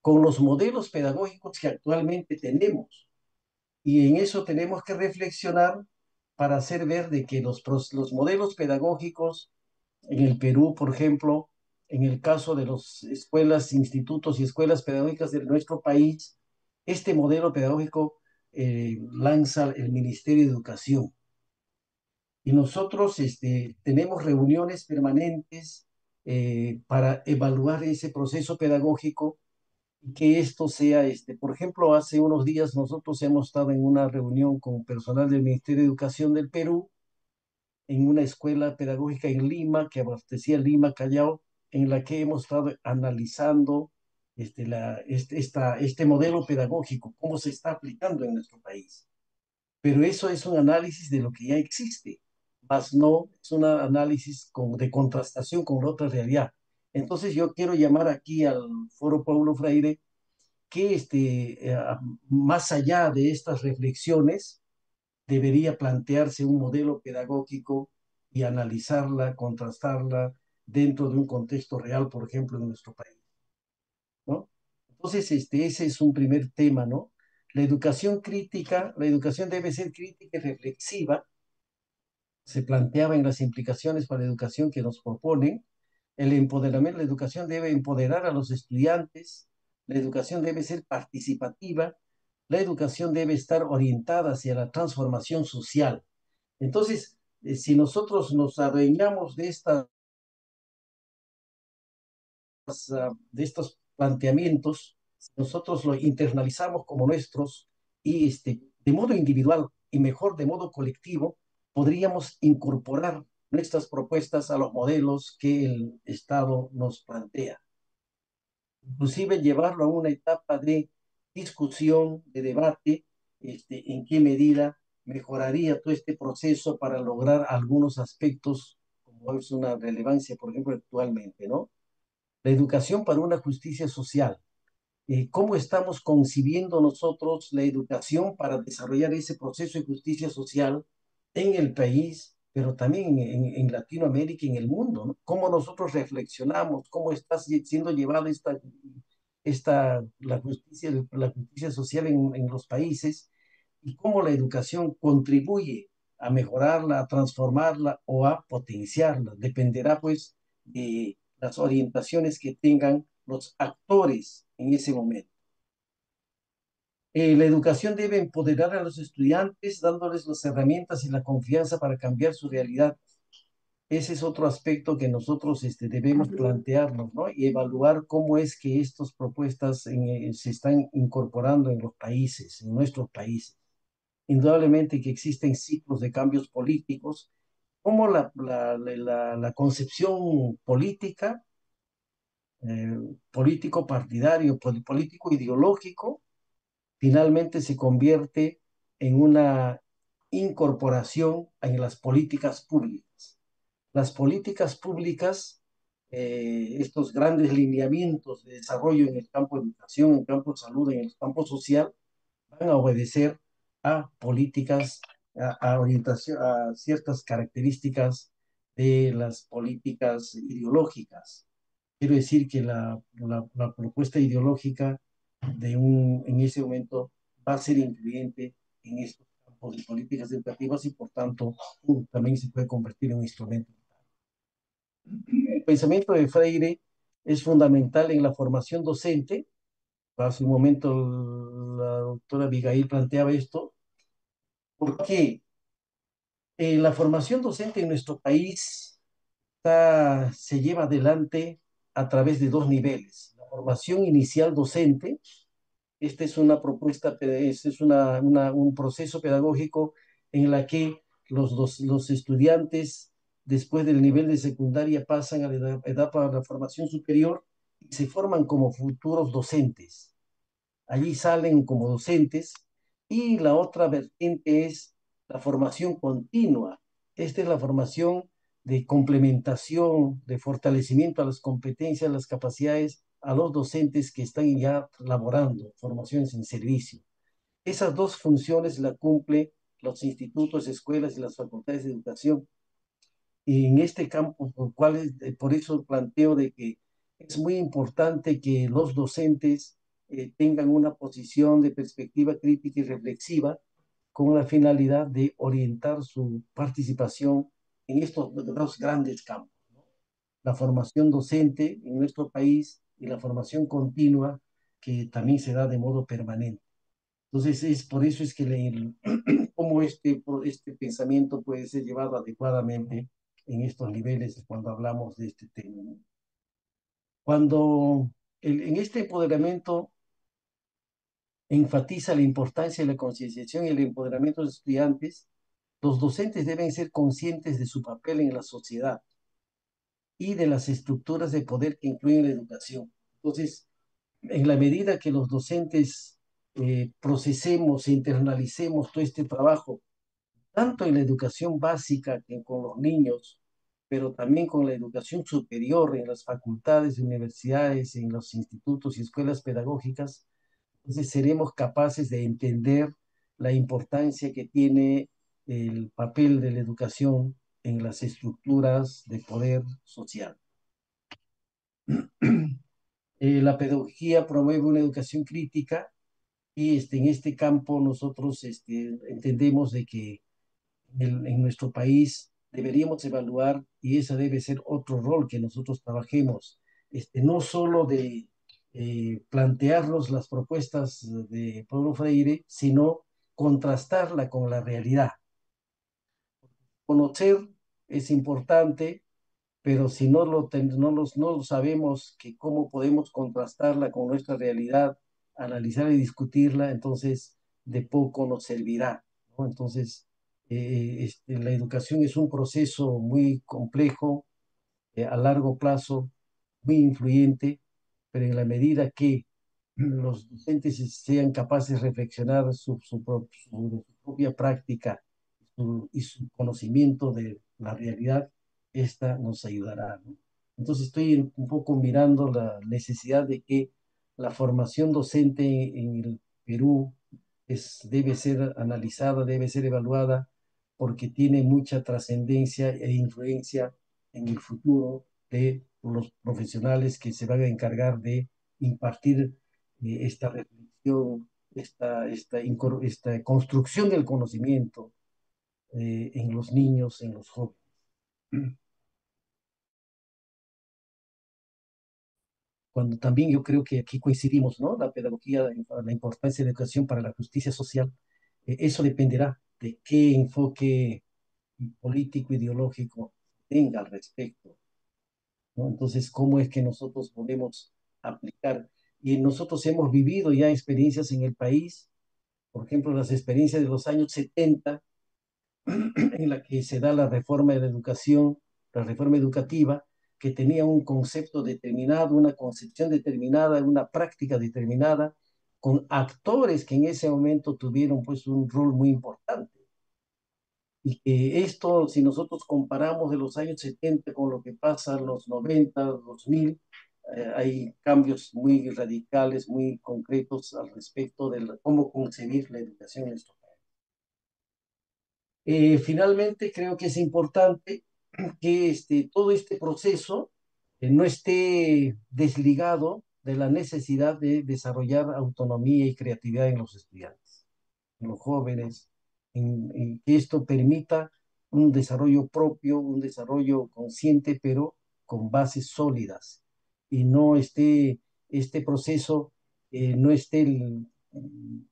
con los modelos pedagógicos que actualmente tenemos. Y en eso tenemos que reflexionar para hacer ver de que los modelos pedagógicos en el Perú, por ejemplo, en el caso de las escuelas, institutos y escuelas pedagógicas de nuestro país, este modelo pedagógico lanza el Ministerio de Educación. Y nosotros tenemos reuniones permanentes para evaluar ese proceso pedagógico y que esto sea, por ejemplo, hace unos días nosotros hemos estado en una reunión con personal del Ministerio de Educación del Perú, en una escuela pedagógica en Lima, que abastecía Lima, Callao, en la que hemos estado analizando este modelo pedagógico, cómo se está aplicando en nuestro país. Pero eso es un análisis de lo que ya existe, más no es un análisis de contrastación con la otra realidad. Entonces yo quiero llamar aquí al Foro Paulo Freire que más allá de estas reflexiones, debería plantearse un modelo pedagógico y analizarla, contrastarla dentro de un contexto real, por ejemplo, en nuestro país, ¿no? Entonces, ese es un primer tema, ¿no? La educación crítica, la educación debe ser crítica y reflexiva, se planteaba en las implicaciones para la educación que nos proponen. El empoderamiento, la educación debe empoderar a los estudiantes, la educación debe ser participativa, la educación debe estar orientada hacia la transformación social. Entonces, si nosotros nos adueñamos de estos planteamientos, nosotros lo internalizamos como nuestros y de modo individual y mejor de modo colectivo, podríamos incorporar nuestras propuestas a los modelos que el Estado nos plantea. inclusive llevarlo a una etapa de discusión, de debate, en qué medida mejoraría todo este proceso para lograr algunos aspectos, como es una relevancia, por ejemplo, actualmente, ¿no? La educación para una justicia social. ¿Cómo estamos concibiendo nosotros la educación para desarrollar ese proceso de justicia social en el país, pero también en Latinoamérica y en el mundo, ¿no? ¿Cómo nosotros reflexionamos? ¿Cómo está siendo llevada la justicia social en los países? ¿Y cómo la educación contribuye a mejorarla, a transformarla o a potenciarla? Dependerá, pues, de las orientaciones que tengan los actores en ese momento. La educación debe empoderar a los estudiantes, dándoles las herramientas y la confianza para cambiar su realidad. Ese es otro aspecto que nosotros debemos plantearnos, ¿no? Y evaluar cómo es que estas propuestas se están incorporando en los países, en nuestros países. Indudablemente que existen ciclos de cambios políticos, como la concepción política, eh, político partidario, político ideológico, finalmente se convierte en una incorporación en las políticas públicas. Las políticas públicas, estos grandes lineamientos de desarrollo en el campo de educación, en el campo de salud, en el campo social, van a obedecer a políticas, a orientación, a ciertas características de las políticas ideológicas. Quiero decir que la propuesta ideológica en ese momento va a ser incluyente en estos campos de políticas educativas y por tanto también se puede convertir en un instrumento. El pensamiento de Freire es fundamental en la formación docente. Hace un momento la doctora Abigail planteaba esto. ¿Por qué? La formación docente en nuestro país se lleva adelante a través de dos niveles. La formación inicial docente. Esta es una propuesta, este es un proceso pedagógico en la que los estudiantes, después del nivel de secundaria, pasan a la etapa de la formación superior y se forman como futuros docentes. Allí salen como docentes y la otra vertiente es la formación continua. Esta es la formación de complementación, de fortalecimiento a las competencias, las capacidades a los docentes que están ya laborando, formaciones en servicio. Esas dos funciones las cumplen los institutos, escuelas y las facultades de educación. Y en este campo, por eso planteo de que es muy importante que los docentes tengan una posición de perspectiva crítica y reflexiva con la finalidad de orientar su participación en estos dos grandes campos, ¿no? La formación docente en nuestro país y la formación continua que también se da de modo permanente. Entonces, por eso es que cómo este pensamiento puede ser llevado adecuadamente en estos niveles cuando hablamos de este tema, ¿no? Cuando en este empoderamiento enfatiza la importancia de la concienciación y el empoderamiento de los estudiantes, los docentes deben ser conscientes de su papel en la sociedad y de las estructuras de poder que incluyen la educación. Entonces, en la medida que los docentes procesemos e internalicemos todo este trabajo, tanto en la educación básica que con los niños, pero también con la educación superior en las facultades, universidades, en los institutos y escuelas pedagógicas, entonces seremos capaces de entender la importancia que tiene el papel de la educación en las estructuras de poder social. La pedagogía promueve una educación crítica y en este campo nosotros entendemos de que en nuestro país deberíamos evaluar, y ese debe ser otro rol que nosotros trabajemos, no solo de plantearnos las propuestas de Paulo Freire, sino contrastarla con la realidad. Conocer es importante, pero si no lo sabemos que cómo podemos contrastarla con nuestra realidad, analizar y discutirla, entonces de poco nos servirá, ¿no? Entonces, la educación es un proceso muy complejo, a largo plazo, muy influyente, pero en la medida que los docentes sean capaces de reflexionar sobre su propia práctica y su conocimiento de la realidad, esta nos ayudará, ¿no? Entonces estoy un poco mirando la necesidad de que la formación docente en el Perú debe ser analizada, debe ser evaluada, porque tiene mucha trascendencia e influencia en el futuro de los profesionales que se van a encargar de impartir esta reflexión, esta construcción del conocimiento en los niños, en los jóvenes. Cuando también yo creo que aquí coincidimos, ¿no? La pedagogía, la importancia de la educación para la justicia social, eso dependerá de qué enfoque político, ideológico tenga al respecto, ¿no? Entonces, ¿cómo es que nosotros podemos aplicar? Y nosotros hemos vivido ya experiencias en el país, por ejemplo, las experiencias de los años 70 en la que se da la reforma de la educación, la reforma educativa, que tenía un concepto determinado, una concepción determinada, una práctica determinada, con actores que en ese momento tuvieron pues un rol muy importante. Y que esto, si nosotros comparamos de los años 70 con lo que pasa en los 90, 2000, hay cambios muy radicales, muy concretos al respecto de cómo concebir la educación en estos países. Finalmente, creo que es importante que todo este proceso no esté desligado de la necesidad de desarrollar autonomía y creatividad en los estudiantes, en los jóvenes, en que esto permita un desarrollo propio, un desarrollo consciente, pero con bases sólidas, y no este proceso no esté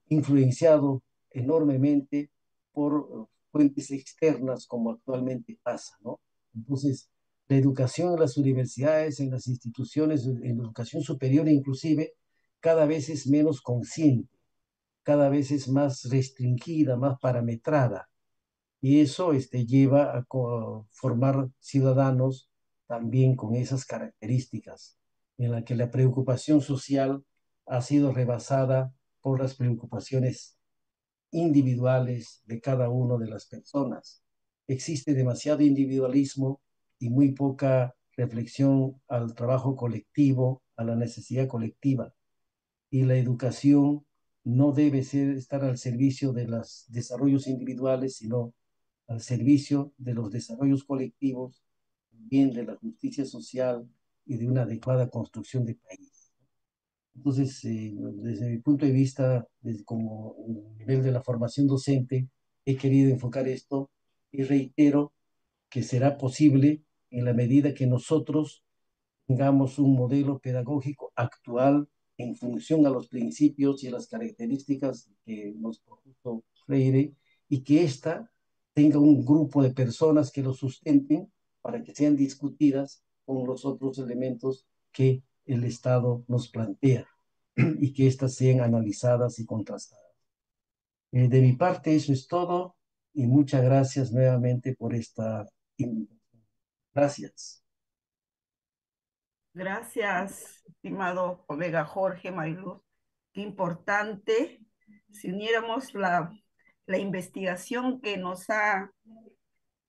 influenciado enormemente por fuentes externas como actualmente pasa, ¿no? Entonces, la educación en las universidades, en las instituciones, en la educación superior inclusive, cada vez es menos consciente, cada vez es más restringida, más parametrada. Y eso lleva a formar ciudadanos también con esas características, en la que la preocupación social ha sido rebasada por las preocupaciones individuales de cada una de las personas. Existe demasiado individualismo y muy poca reflexión al trabajo colectivo, a la necesidad colectiva. Y la educación no debe estar al servicio de los desarrollos individuales, sino al servicio de los desarrollos colectivos, bien de la justicia social y de una adecuada construcción de país. Entonces, desde mi punto de vista, como nivel de la formación docente, he querido enfocar esto y reitero que será posible en la medida que nosotros tengamos un modelo pedagógico actual en función a los principios y a las características que nos propuso Freire, y que ésta tenga un grupo de personas que lo sustenten para que sean discutidas con los otros elementos que el Estado nos plantea y que éstas sean analizadas y contrastadas. De mi parte, eso es todo, y muchas gracias nuevamente por esta invitación. Gracias. Gracias, estimado colega Jorge Mariluz. Qué importante si uniéramos la investigación que nos ha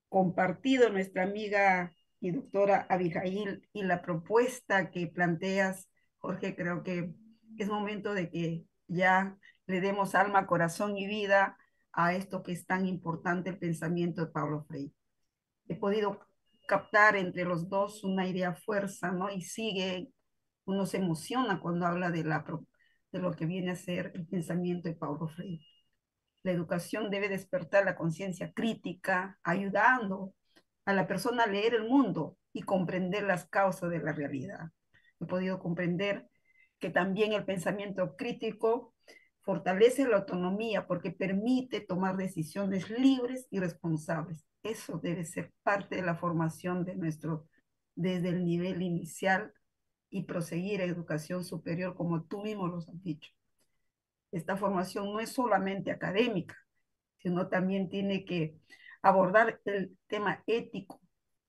compartido nuestra amiga y doctora Abigail y la propuesta que planteas, Jorge. Creo que es momento de que ya le demos alma, corazón y vida a esto que es tan importante, el pensamiento de Paulo Freire. He podido captar entre los dos una idea fuerza, ¿no? Y uno se emociona cuando habla de lo que viene a ser el pensamiento de Paulo Freire. La educación debe despertar la conciencia crítica, ayudando a la persona a leer el mundo y comprender las causas de la realidad. He podido comprender que también el pensamiento crítico fortalece la autonomía porque permite tomar decisiones libres y responsables. Eso debe ser parte de la formación desde el nivel inicial y proseguir a educación superior, como tú mismo los has dicho. Esta formación no es solamente académica, sino también tiene que abordar el tema ético,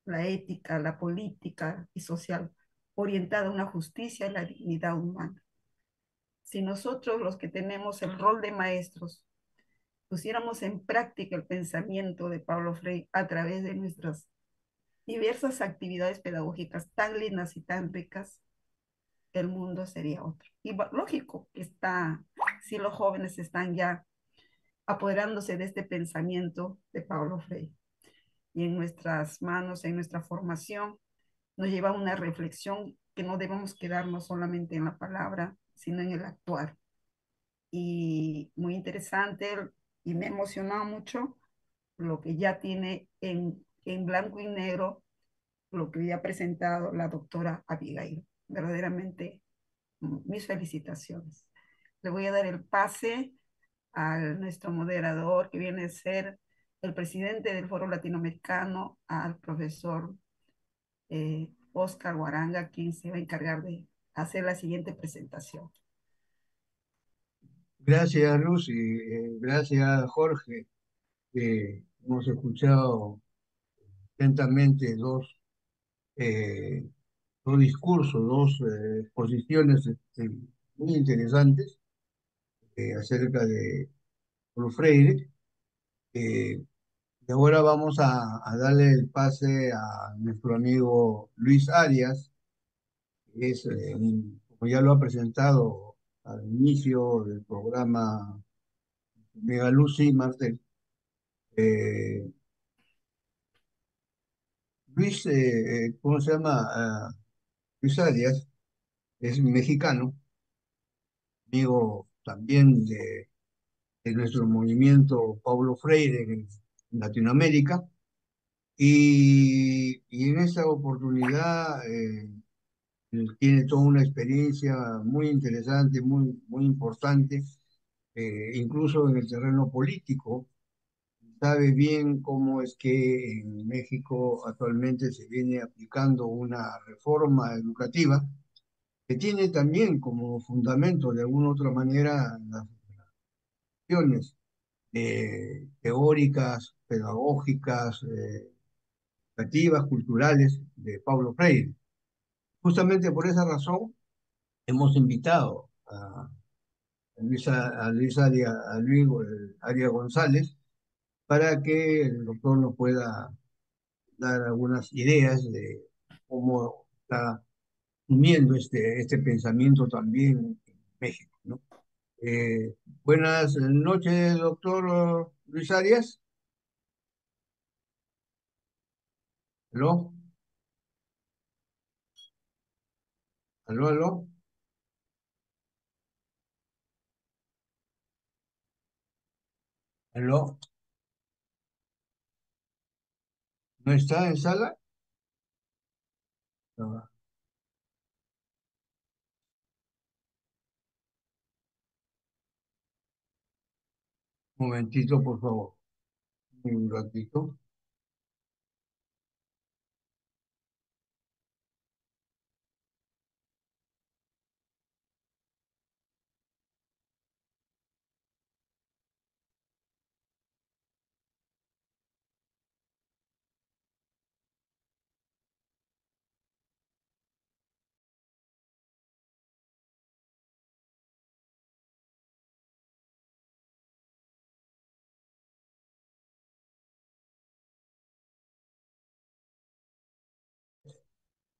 la ética, la política y social, orientada a una justicia y la dignidad humana. Si nosotros, los que tenemos el rol de maestros, pusiéramos en práctica el pensamiento de Pablo Freire a través de nuestras diversas actividades pedagógicas tan lindas y tan ricas, el mundo sería otro. Y lógico que está, si los jóvenes están ya apoderándose de este pensamiento de Paulo Freire. Y en nuestras manos, en nuestra formación, nos lleva a una reflexión que no debemos quedarnos solamente en la palabra, sino en el actuar. Y muy interesante y me ha emocionado mucho lo que ya tiene en blanco y negro, lo que ya ha presentado la doctora Abigail. Verdaderamente, mis felicitaciones. Le voy a dar el pase a nuestro moderador, que viene a ser el presidente del Foro Latinoamericano, al profesor Oscar Guaranga, quien se va a encargar de hacer la siguiente presentación. Gracias, Lucy. Gracias, Jorge. Hemos escuchado atentamente eh, dos discursos, dos exposiciones muy interesantes acerca de Paulo Freire. Y ahora vamos a darle el pase a nuestro amigo Luis Arias, que es, como ya lo ha presentado al inicio del programa Mega Lucy Martel. Eh, Luis, ¿cómo se llama? Luis Arias es mexicano, amigo también de nuestro movimiento Paulo Freire en Latinoamérica. Y en esta oportunidad él tiene toda una experiencia muy interesante, muy importante, incluso en el terreno político. Sabe bien cómo es que en México actualmente se viene aplicando una reforma educativa que tiene también como fundamento, de alguna u otra manera, las cuestiones teóricas, pedagógicas, educativas, culturales de Paulo Freire. Justamente por esa razón hemos invitado a Luis Aria González para que el doctor nos pueda dar algunas ideas de cómo está uniendo este pensamiento también en México, ¿no? Eh, Buenas noches, doctor Luis Arias. ¿Aló? ¿Aló, aló? ¿Aló? ¿No está en sala? No. Un momentito, por favor. Un ratito.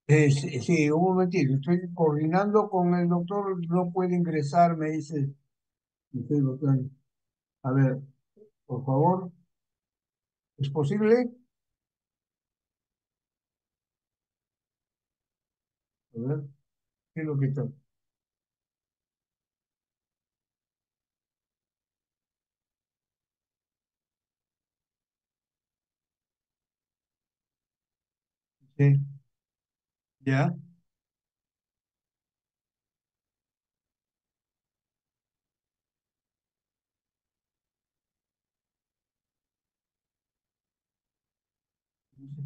Sí, sí, un momentito. Estoy coordinando con el doctor. No puede ingresar, me dice. Estoy doctor. A ver, por favor. ¿Es posible? A ver, ¿qué es lo que está? Sí, ya.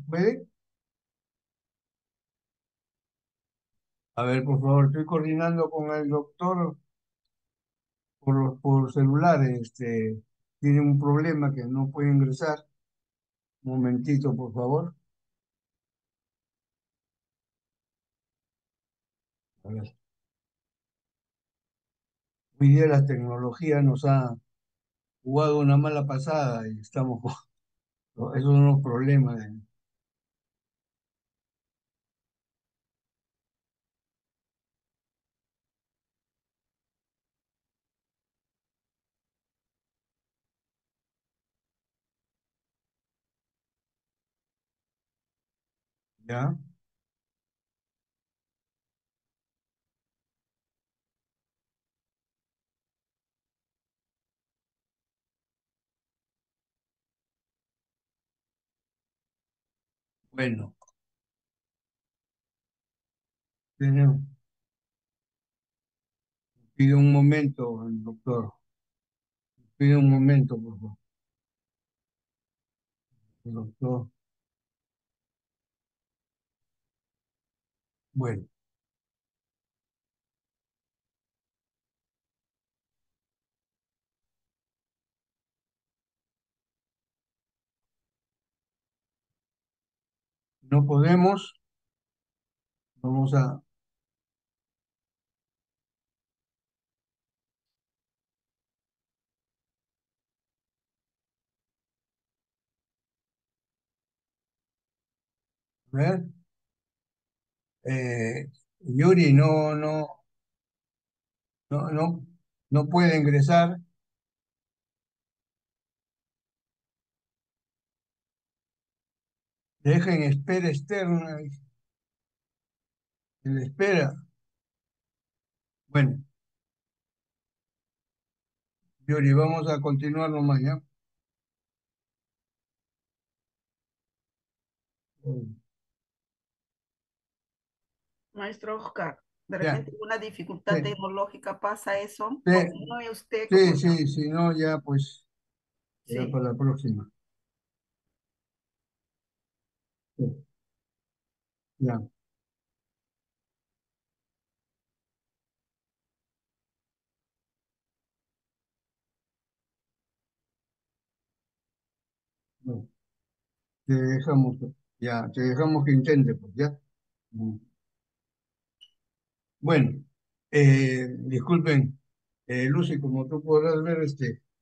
¿Puede? A ver, por favor, estoy coordinando con el doctor por celular. Tiene un problema que no puede ingresar. Un momentito, por favor. A ver, hoy día la tecnología nos ha jugado una mala pasada y estamos con esos son unos problemas. ¿Ya? Bueno, tenemos, pide un momento, el doctor. Pide un momento, por favor. El doctor. Bueno, no podemos. Vamos a ver. Yuri no, no, no puede ingresar. Deja en espera externa. En espera. Bueno, Yuri, vamos a continuar nomás, ¿ya? Maestro Oscar, de Ya, repente una dificultad sí, tecnológica pasa eso. sí, Continúe usted como sí, sí, si no, ya pues, será sí. para la próxima. Sí, ya, bueno, te dejamos, ya, te dejamos que intente, pues, ya. Mm. Bueno, disculpen, Lucy, como tú podrás ver,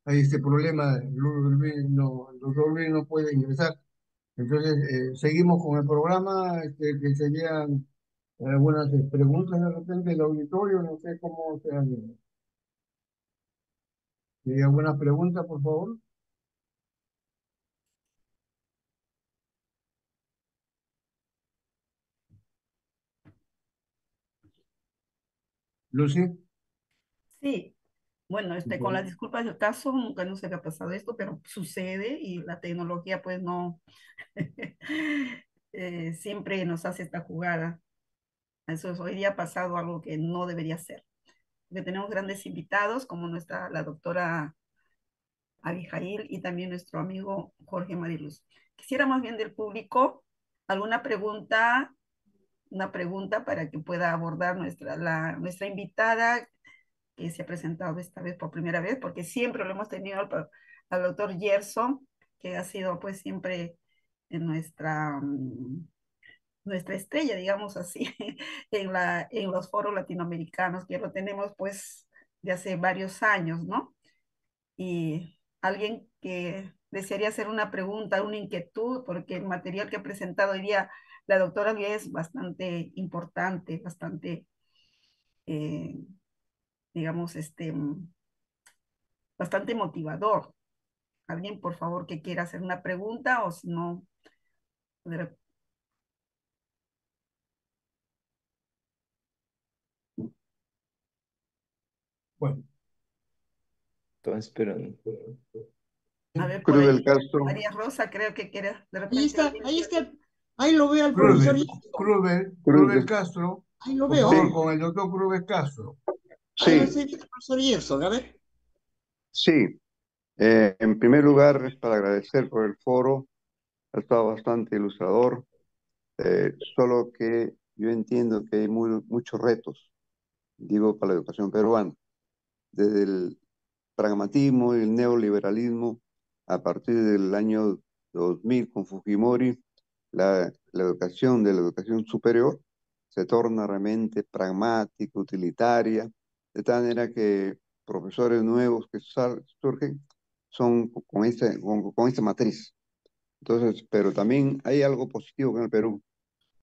hay este problema, el doctor Luis no puede ingresar. Entonces, seguimos con el programa, que serían algunas preguntas de repente del auditorio, no sé cómo sean. ¿Alguna pregunta, por favor? Lucy. Sí, bueno, con las disculpas del caso, nunca nos había pasado esto, pero sucede y la tecnología pues no siempre nos hace esta jugada. Hoy día ha pasado algo que no debería ser. Porque tenemos grandes invitados como la doctora Abijail y también nuestro amigo Jorge Mariluz. Quisiera más bien del público alguna pregunta, una pregunta para que pueda abordar nuestra invitada que se ha presentado esta vez por primera vez, porque siempre lo hemos tenido al doctor Gerson, que ha sido pues siempre en nuestra estrella, digamos así, en los foros latinoamericanos, que lo tenemos pues de hace varios años, ¿no? Y alguien que desearía hacer una pregunta, una inquietud, porque el material que ha presentado hoy día la doctora Vía es bastante importante, bastante, eh, digamos, bastante motivador. Alguien, por favor, que quiera hacer una pregunta o si no, Bueno, Entonces, esperando. a ver, por Cruz ahí, del Castro. María Rosa creo que quiere, de Ahí repente está, alguien. ahí está. Ahí lo veo al Crubel, profesor Gerson. Cruz Crubel del- Castro, Ahí lo por veo. favor, Sí, con el doctor Crubel Castro. Ahí lo sí, estoy viendo al profesor Gerson. A ver. sí. En primer lugar, es para agradecer por el foro. Ha estado bastante ilustrador. Solo que yo entiendo que hay muchos retos, digo, para la educación peruana. Desde el pragmatismo y el neoliberalismo, a partir del año 2000 con Fujimori, la educación de la educación superior se torna realmente pragmática, utilitaria, de tal manera que profesores nuevos que surgen son con esta matriz. Entonces, pero también hay algo positivo en el Perú.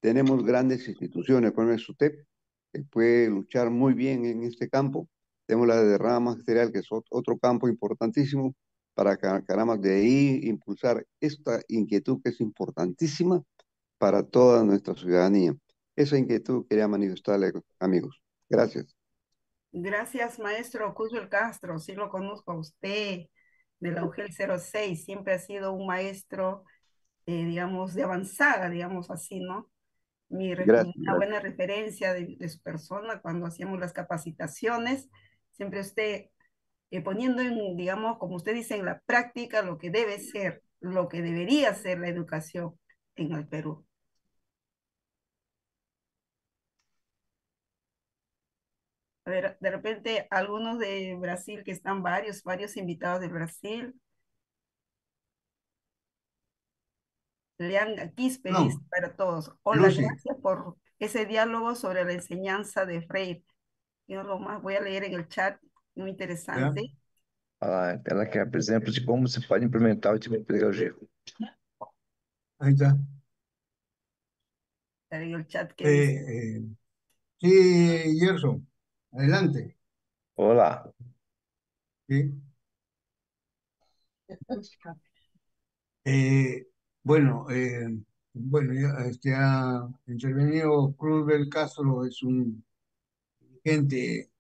Tenemos grandes instituciones, por ejemplo, el SUTEP, que puede luchar muy bien en este campo. Tenemos la de derrama magisterial, que es otro campo importantísimo para caramba, de ahí impulsar esta inquietud que es importantísima para toda nuestra ciudadanía. Esa inquietud quería manifestarle, amigos. Gracias. Gracias, maestro Cusbel Castro. Sí lo conozco a usted, de la UGEL 06. Siempre ha sido un maestro, digamos, de avanzada, digamos así, ¿no? Gracias, Una gracias. buena referencia de su persona cuando hacíamos las capacitaciones. Siempre usted poniendo en, digamos, como usted dice, en la práctica lo que debe ser, lo que debería ser la educación en el Perú. A ver, de repente, algunos de Brasil, que están varios invitados de Brasil. Lean Quispe dice No, para todos. Hola, Lucy. gracias por ese diálogo sobre la enseñanza de Freire. Yo lo más voy a leer en el chat, muy ¿Ya? interesante. Ela quer, por exemplo, de como se pode implementar o tipo de pedagogia. Ahí está. Está en el chat que dice. Eh, eh, sí, Gerson, adelante. Olá. Sí. Eh, bueno, bueno, ya, ha intervenido Cruz del Castro, es un gente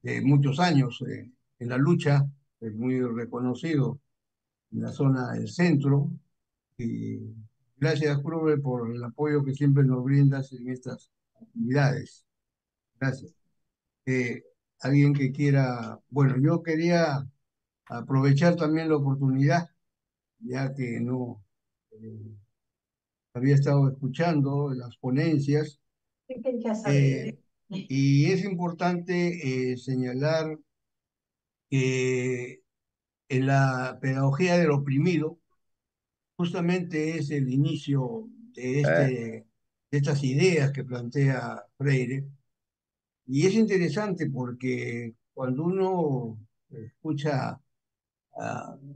de muchos años en la lucha, es muy reconocido en la zona del centro, y gracias, Cruz, por el apoyo que siempre nos brindas en estas actividades. Gracias. Eh, Alguien que quiera, bueno, yo quería aprovechar también la oportunidad, ya que no había estado escuchando las ponencias, y es importante señalar que en la pedagogía del oprimido justamente es el inicio de, É, de estas ideas que plantea Freire, y es interesante porque cuando uno escucha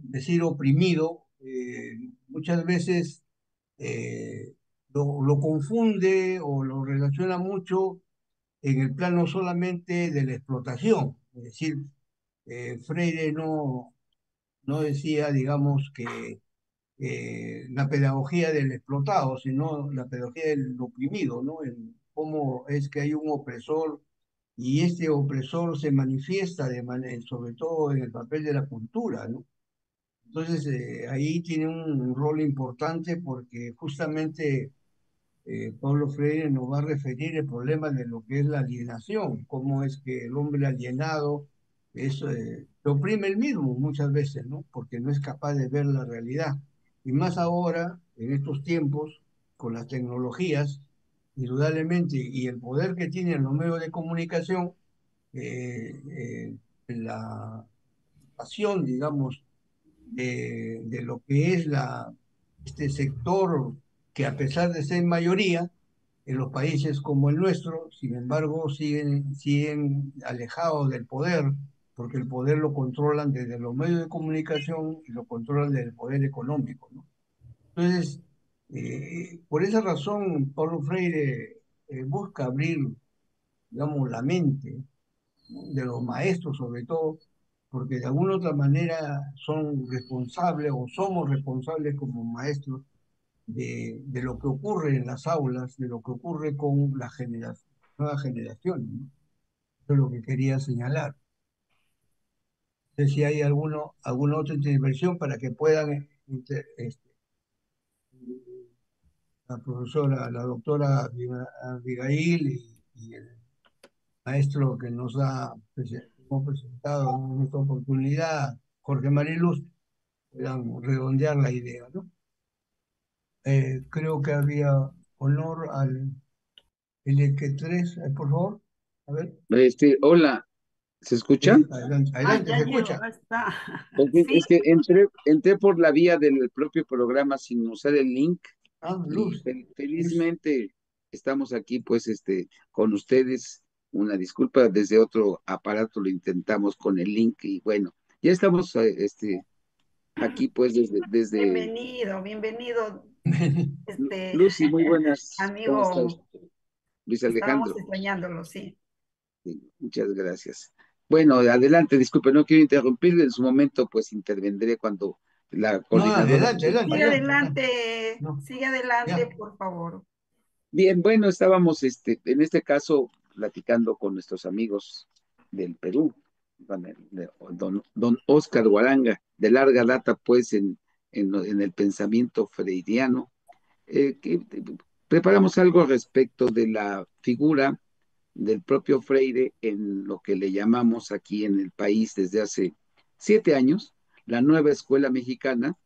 decir oprimido, muchas veces lo confunde o lo relaciona mucho en el plano solamente de la explotación. Es decir, Freire no decía, digamos, que la pedagogía del explotado, sino la pedagogía del oprimido, ¿no? En cómo es que hay un opresor y este opresor se manifiesta sobre todo en el papel de la cultura, ¿no? Entonces, ahí tiene un rol importante porque justamente Pablo Freire nos va a referir el problema de lo que es la alienación, cómo es que el hombre alienado se oprime el mismo muchas veces, ¿no? Porque no es capaz de ver la realidad. Y más ahora, en estos tiempos, con las tecnologías, indudablemente, y el poder que tienen los medios de comunicación, la pasión, digamos, de lo que es este sector que a pesar de ser mayoría, en los países como el nuestro, sin embargo, siguen alejados del poder, porque el poder lo controlan desde los medios de comunicación y lo controlan desde el poder económico, ¿no? Entonces, por esa razón, Paulo Freire busca abrir, digamos, la mente, ¿no?, de los maestros sobre todo, porque de alguna u otra manera son responsables o somos responsables como maestros de lo que ocurre en las aulas, de lo que ocurre con las nuevas generaciones, ¿no? Eso es lo que quería señalar. No sé si hay alguna otra intervención para que puedan la profesora, la doctora Abigail y el maestro que hemos presentado en esta oportunidad, Jorge Mariluz, puedan redondear la idea, ¿no? Creo que había honor al LQ3, por favor. A ver, Hola, ¿se escucha? sí, adelante, Ah, adelante, ya se llegó, escucha. ahí está. Sí, Es que entré por la vía del propio programa sin usar el link y Luz, felizmente estamos aquí pues con ustedes. Una disculpa, desde otro aparato lo intentamos con el link y bueno, ya estamos aquí pues desde Bienvenido, bienvenido, este Lucy, muy buenas. ¿Cómo está amigo. usted? Luis Estábamos Alejandro. extrañándolo, sí. Sí, muchas gracias. Bueno, adelante, disculpe, no quiero interrumpir, en su momento pues intervendré cuando la No, coordinadora. adelante, adelante, adelante. No, Sigue adelante, ya. por favor. Bien, bueno, estábamos en este caso platicando con nuestros amigos del Perú, don Oscar Guaranga, de larga data pues en el pensamiento freiriano, que preparamos algo respecto de la figura del propio Freire en lo que le llamamos aquí en el país desde hace 7 años, la nueva escuela mexicana,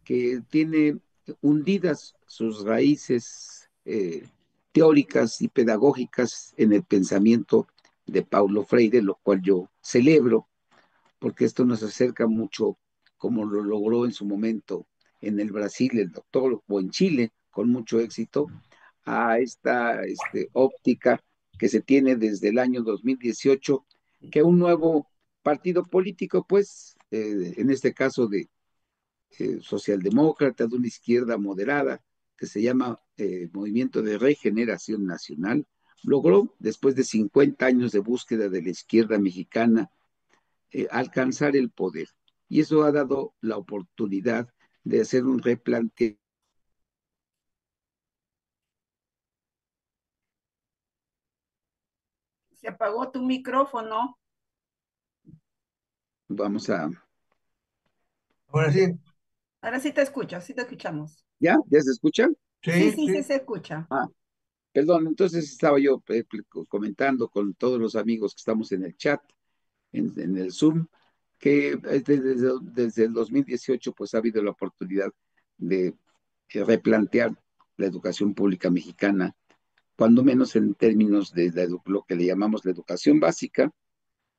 que tiene hundidas sus raíces teóricas y pedagógicas en el pensamiento de Paulo Freire, lo cual yo celebro, porque esto nos acerca mucho, como lo logró en su momento en el Brasil el doctor, o en Chile, con mucho éxito, a esta óptica que se tiene desde el año 2018, que un nuevo partido político, pues, en este caso de socialdemócrata, de una izquierda moderada, que se llama Movimiento de Regeneración Nacional, logró, después de 50 años de búsqueda de la izquierda mexicana, alcanzar el poder. Y eso ha dado la oportunidad de hacer un replanteo. Se apagó tu micrófono. Vamos a... Ahora sí. Ahora sí te escucho, sí te escuchamos. ¿Ya? ¿Ya se escucha? Sí, Sí, sí, sí sí. se escucha. Ah, perdón, entonces estaba yo comentando con todos los amigos que estamos en el chat, en el Zoom, que desde el 2018 pues ha habido la oportunidad de replantear la educación pública mexicana, cuando menos en términos de lo que le llamamos la educación básica,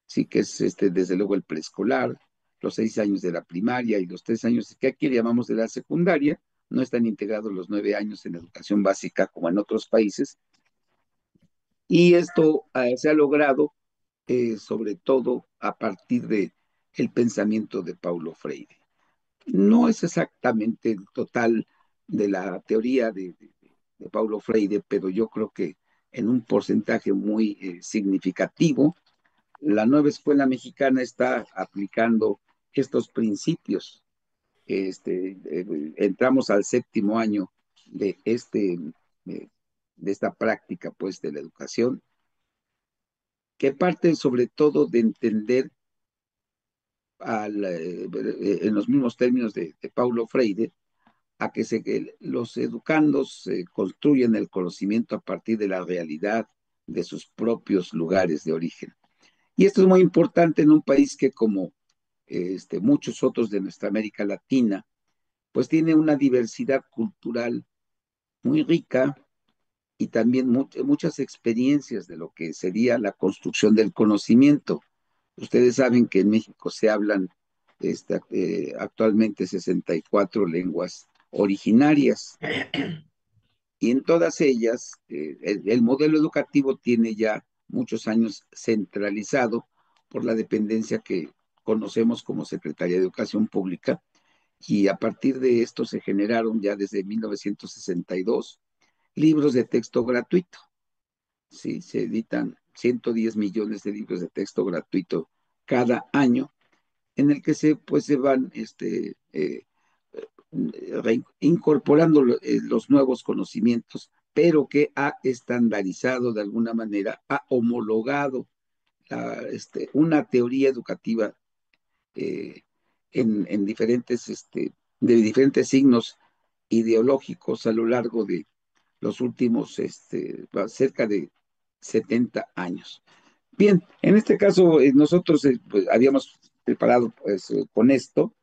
sí que es desde luego el preescolar, los 6 años de la primaria y los 3 años que aquí le llamamos de la secundaria. No están integrados los 9 años en educación básica como en otros países, y esto se ha logrado sobre todo a partir de el pensamiento de Paulo Freire. No es exactamente el total de la teoría de Paulo Freire, pero yo creo que en un porcentaje muy significativo, la nueva escuela mexicana está aplicando estos principios. Entramos al 7.º año de, de esta práctica pues de la educación, que parte sobre todo de entender en los mismos términos de Paulo Freire, a que los educandos construyen el conocimiento a partir de la realidad de sus propios lugares de origen. Y esto es muy importante en un país que, como muchos otros de nuestra América Latina, pues tiene una diversidad cultural muy rica y también muchas experiencias de lo que sería la construcción del conocimiento. Ustedes saben que en México se hablan actualmente 64 lenguas originarias, y en todas ellas el modelo educativo tiene ya muchos años centralizado por la dependencia que conocemos como Secretaría de Educación Pública, y a partir de esto se generaron ya desde 1962 libros de texto gratuito. Sí, se editan 110 millones de libros de texto gratuito cada año, en el que se van incorporando los nuevos conocimientos, pero que ha estandarizado de alguna manera, ha homologado una teoría educativa eh, en diferentes, de diferentes signos ideológicos a lo largo de los últimos cerca de 70 años. Bien, en este caso nosotros pues, habíamos preparado pues, con esto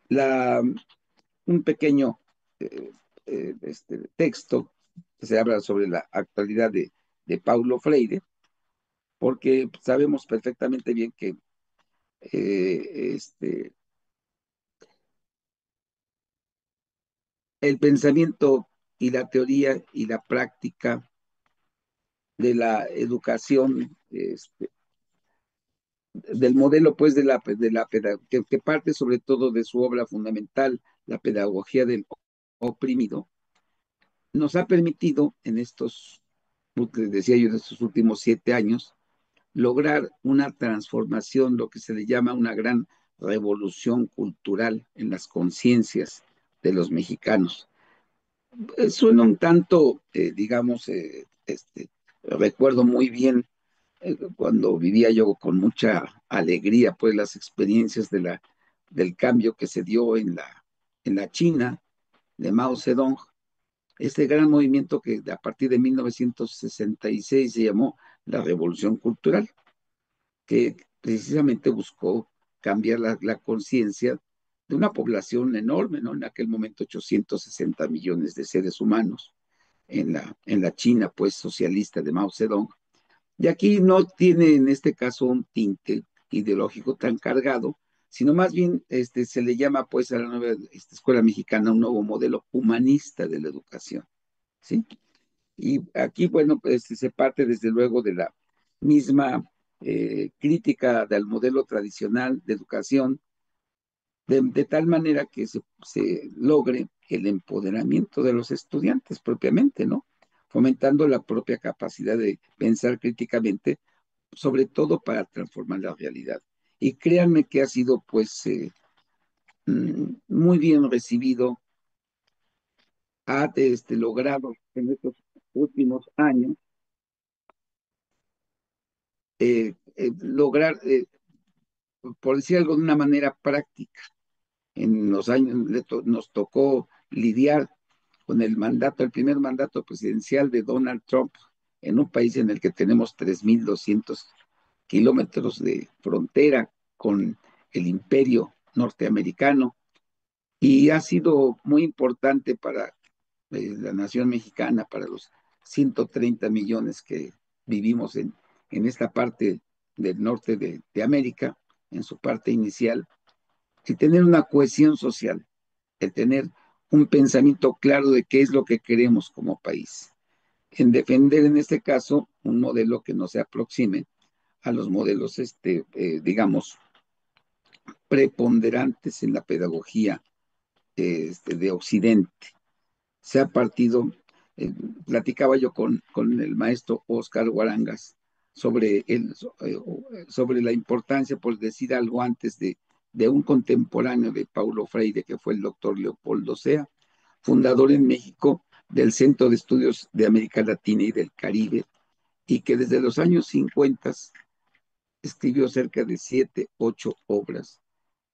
la, un pequeño texto que se habla sobre la actualidad de Paulo Freire, porque sabemos perfectamente bien que el pensamiento y la teoría y la práctica de la educación, del modelo pues que parte sobre todo de su obra fundamental, la pedagogía del oprimido, nos ha permitido en estos, decía yo, en estos últimos 7 años, lograr una transformación, lo que se le llama una gran revolución cultural en las conciencias de los mexicanos. Suena un tanto, digamos, recuerdo muy bien cuando vivía yo con mucha alegría, pues las experiencias del cambio que se dio en la China de Mao Zedong, este gran movimiento que a partir de 1966 se llamó la Revolución Cultural, que precisamente buscó cambiar la conciencia de una población enorme, ¿no? En aquel momento 860 millones de seres humanos en la China, pues, socialista de Mao Zedong. Y aquí no tiene en este caso un tinte ideológico tan cargado, sino más bien se le llama pues a la nueva escuela mexicana un nuevo modelo humanista de la educación, ¿sí? Y aquí, bueno, pues se parte desde luego de la misma crítica del modelo tradicional de educación, de tal manera que se logre el empoderamiento de los estudiantes propiamente, ¿no? Fomentando la propia capacidad de pensar críticamente, sobre todo para transformar la realidad. Y créanme que ha sido, pues, muy bien recibido, ha logrado en estos últimos años lograr, por decir algo de una manera práctica. En los años nos tocó lidiar con el primer mandato presidencial de Donald Trump en un país en el que tenemos 3.200 kilómetros de frontera con el imperio norteamericano, y ha sido muy importante para la nación mexicana, para los 130 millones que vivimos en esta parte del norte de América, en su parte inicial, el tener una cohesión social, el tener un pensamiento claro de qué es lo que queremos como país, en defender en este caso un modelo que no se aproxime a los modelos, digamos, preponderantes en la pedagogía de Occidente. Se ha partido, eh, platicaba yo con el maestro Oscar Guarangas sobre la importancia, por decir algo antes, de un contemporáneo de Paulo Freire, que fue el doctor Leopoldo Sea, fundador en México del Centro de Estudios de América Latina y del Caribe, y que desde los años 50 escribió cerca de 7, 8 obras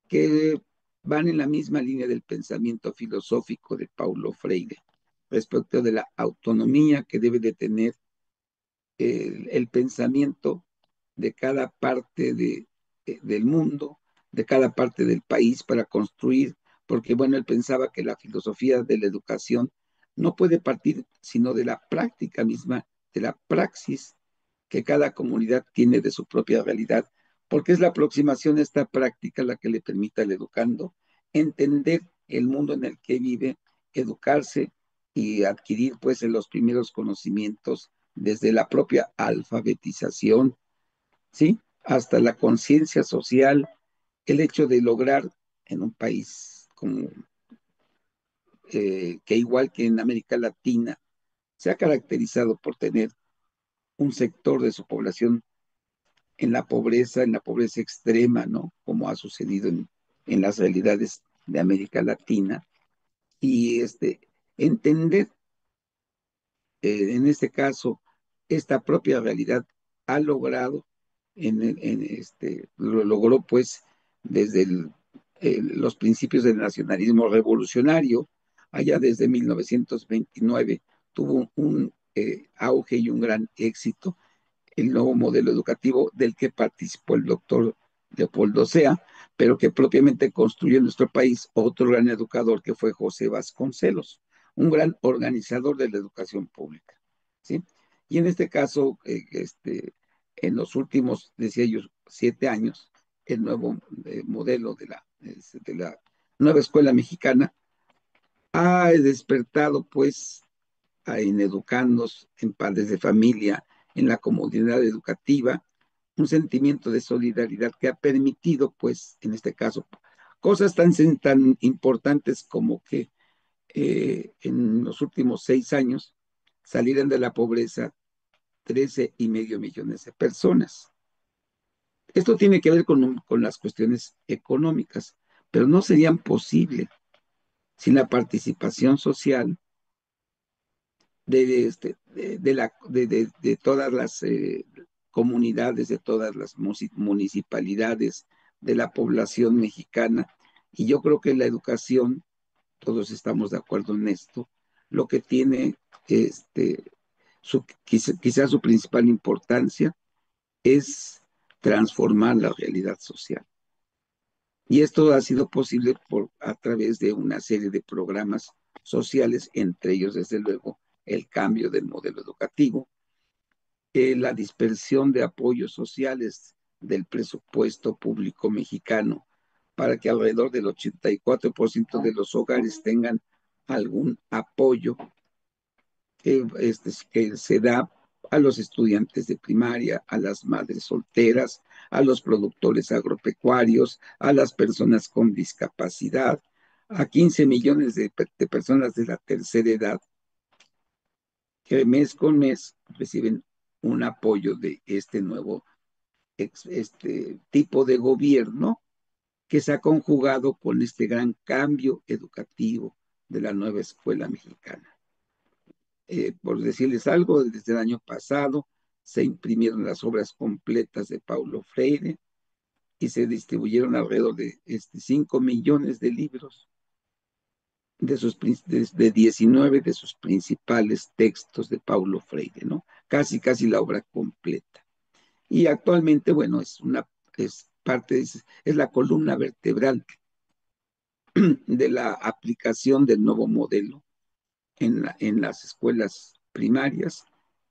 que van en la misma línea del pensamiento filosófico de Paulo Freire, respecto de la autonomía que debe de tener el pensamiento de cada parte del mundo, de cada parte del país para construir, porque bueno, él pensaba que la filosofía de la educación no puede partir sino de la práctica misma, de la praxis que cada comunidad tiene de su propia realidad, porque es la aproximación a esta práctica la que le permite al educando entender el mundo en el que vive, educarse y adquirir pues los primeros conocimientos desde la propia alfabetización, ¿sí? Hasta la conciencia social, el hecho de lograr en un país como que igual que en América Latina se ha caracterizado por tener un sector de su población en la pobreza extrema, ¿no? Como ha sucedido en las realidades de América Latina. Y entender, en este caso, esta propia realidad ha logrado, lo logró pues desde los principios del nacionalismo revolucionario, allá desde 1929, tuvo un auge y un gran éxito el nuevo modelo educativo del que participó el doctor Leopoldo Sea, pero que propiamente construyó en nuestro país otro gran educador que fue José Vasconcelos, un gran organizador de la educación pública, ¿sí? Y en este caso, en los últimos, decía yo, 7 años, el nuevo modelo de la nueva escuela mexicana ha despertado, pues, en educandos, en padres de familia, en la comunidad educativa, un sentimiento de solidaridad que ha permitido, pues, en este caso, cosas tan importantes como que en los últimos 6 años salieran de la pobreza 13,5 millones de personas. Esto tiene que ver con las cuestiones económicas, pero no serían posibles sin la participación social de todas las comunidades, de todas las municipalidades, de la población mexicana. Y yo creo que la educación, todos estamos de acuerdo en esto, lo que tiene quizás su principal importancia es transformar la realidad social. Y esto ha sido posible a través de una serie de programas sociales, entre ellos, desde luego, el cambio del modelo educativo, la dispersión de apoyos sociales del presupuesto público mexicano para que alrededor del 84% de los hogares tengan algún apoyo que se da a los estudiantes de primaria, a las madres solteras, a los productores agropecuarios, a las personas con discapacidad, a 15 millones de personas de la tercera edad que mes con mes reciben un apoyo de este nuevo tipo de gobierno que se ha conjugado con este gran cambio educativo de la nueva escuela mexicana. Por decirles algo, desde el año pasado se imprimieron las obras completas de Paulo Freire y se distribuyeron alrededor de 5 millones de libros de 19 de sus principales textos de Paulo Freire, ¿no? Casi la obra completa. Y actualmente, bueno, es la columna vertebral de la aplicación del nuevo modelo en las escuelas primarias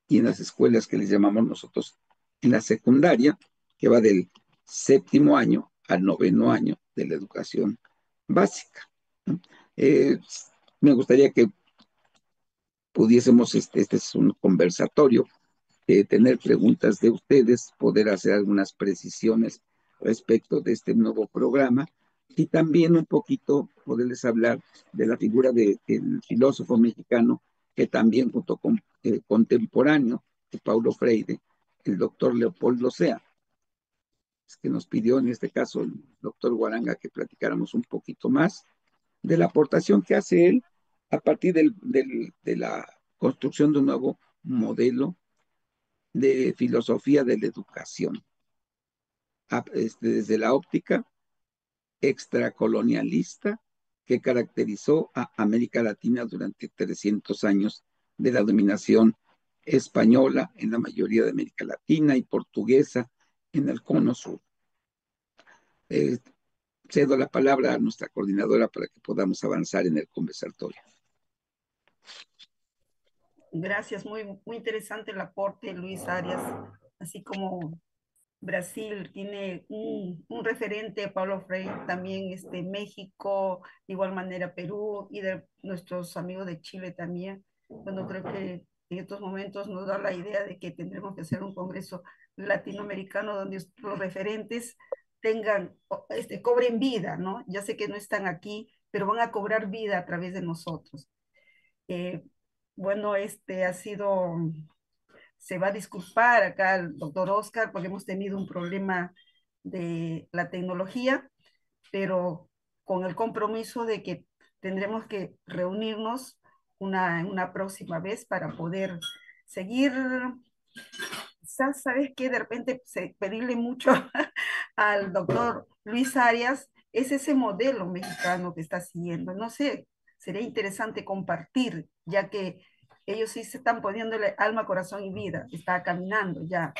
y en las escuelas que les llamamos nosotros en la secundaria, que va del 7º año al 9º año de la educación básica, ¿no? Me gustaría que pudiésemos, este es un conversatorio, tener preguntas de ustedes, poder hacer algunas precisiones respecto de este nuevo programa y también un poquito poderles hablar de la figura del filósofo mexicano que también junto con contemporáneo de Paulo Freire, el doctor Leopoldo Sea, que nos pidió en este caso el doctor Guaranga que platicáramos un poquito más de la aportación que hace él a partir de la construcción de un nuevo modelo de filosofía de la educación, desde la óptica extracolonialista que caracterizó a América Latina durante 300 años de la dominación española en la mayoría de América Latina y portuguesa en el cono sur. Cedo la palabra a nuestra coordinadora para que podamos avanzar en el conversatorio. Gracias, muy interesante el aporte, Luis Arias, así como Brasil tiene un referente, Paulo Freire, también México, de igual manera Perú y de nuestros amigos de Chile también. Bueno, creo que en estos momentos nos da la idea de que tendremos que hacer un congreso latinoamericano donde los referentes cobren vida, ¿no? Ya sé que no están aquí, pero van a cobrar vida a través de nosotros. Bueno, se va a disculpar acá el doctor Oscar porque hemos tenido un problema de la tecnología, pero con el compromiso de que tendremos que reunirnos una próxima vez para poder seguir. ¿Sabes qué? De repente pedirle mucho al doctor Luis Arias es ese modelo mexicano que está siguiendo. No sé, sería interesante compartir, ya que ellos sí se están poniéndole alma, corazón y vida, está caminando ya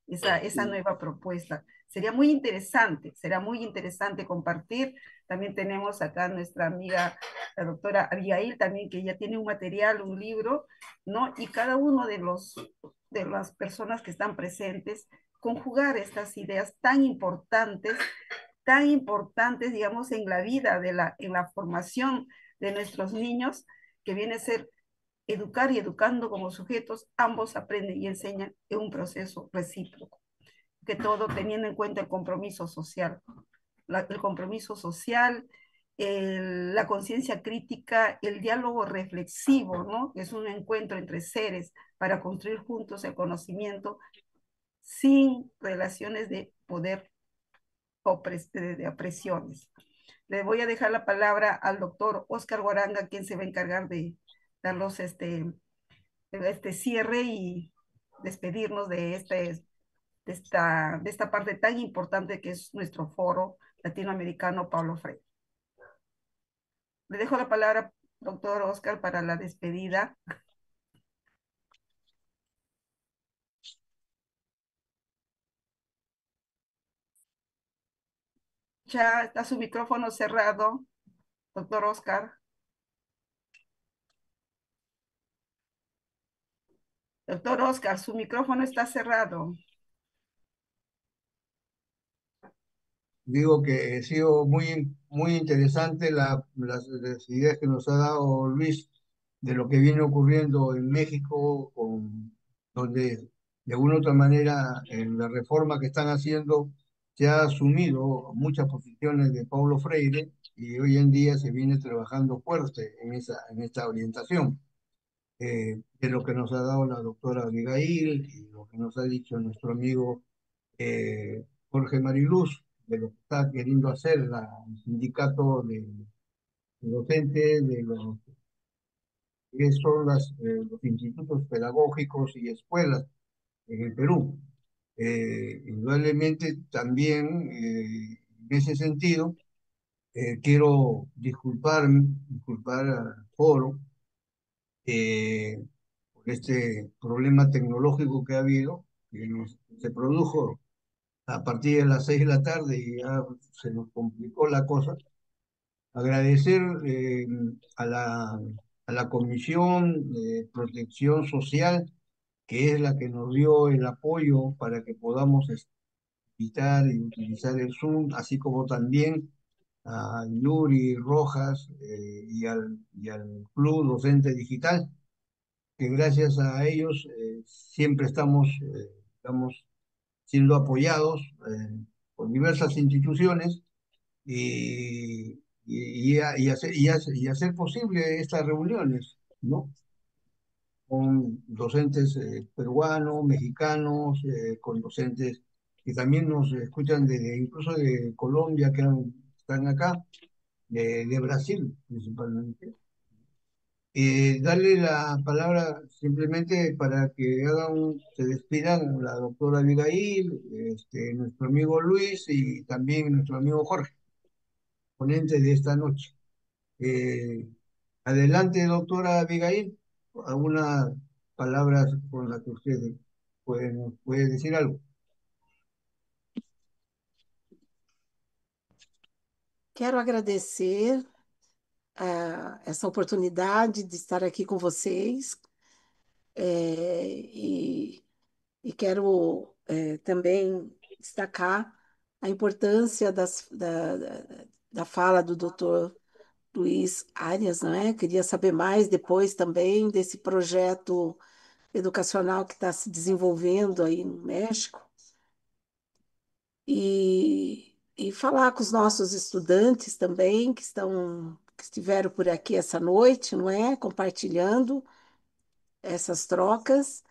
esa nueva propuesta. Será muy interesante compartir. También tenemos acá nuestra amiga, la doctora Abigail, también que ya tiene un material, un libro, ¿no? Y cada uno de las personas que están presentes, conjugar estas ideas tan importantes, digamos, en la vida, en la formación de nuestros niños, que viene a ser Educar y educando como sujetos, ambos aprenden y enseñan en un proceso recíproco, que todo teniendo en cuenta el compromiso social, el compromiso social, la conciencia crítica, el diálogo reflexivo, ¿no? Es un encuentro entre seres para construir juntos el conocimiento sin relaciones de poder o de opresiones. Le voy a dejar la palabra al doctor Oscar Guaranga, quien se va a encargar de darnos este cierre y despedirnos de esta parte tan importante que es nuestro foro latinoamericano Pablo Freire. Le dejo la palabra, doctor Oscar, para la despedida. Ya está su micrófono cerrado, doctor Oscar. Doctor Oscar, su micrófono está cerrado. Digo que ha sido muy interesante las ideas que nos ha dado Luis de lo que viene ocurriendo en México, donde de alguna u otra manera en la reforma que están haciendo se ha asumido muchas posiciones de Paulo Freire y hoy en día se viene trabajando fuerte en esta orientación. De lo que nos ha dado la doctora Abigail y lo que nos ha dicho nuestro amigo Jorge Mariluz, de lo que está queriendo hacer el sindicato de docentes, de los que son los institutos pedagógicos y escuelas en el Perú. Indudablemente también en ese sentido quiero disculpar al foro eh, por este problema tecnológico que ha habido, se produjo a partir de las 6 de la tarde y ya se nos complicó la cosa. Agradecer a la Comisión de Protección Social, que es la que nos dio el apoyo para que podamos editar y utilizar el Zoom, así como también a Yuri Rojas y al Club Docente Digital, que gracias a ellos siempre estamos siendo apoyados por diversas instituciones y hacer posible estas reuniones, ¿no? Con docentes peruanos, mexicanos, con docentes que también nos escuchan incluso de Colombia, están acá, de Brasil principalmente. Darle la palabra simplemente para que se despidan la doctora Abigail, nuestro amigo Luis y también nuestro amigo Jorge, ponente de esta noche. Eh, Adelante, doctora Abigail, algunas palabras con las que usted puede decir algo. Quero agradecer essa oportunidade de estar aqui com vocês e quero também destacar a importância da fala do doutor Luiz Arias, não é? Queria saber mais depois também desse projeto educacional que está se desenvolvendo aí no México e falar com os nossos estudantes também que estiveram por aqui essa noite, não é? Compartilhando essas trocas.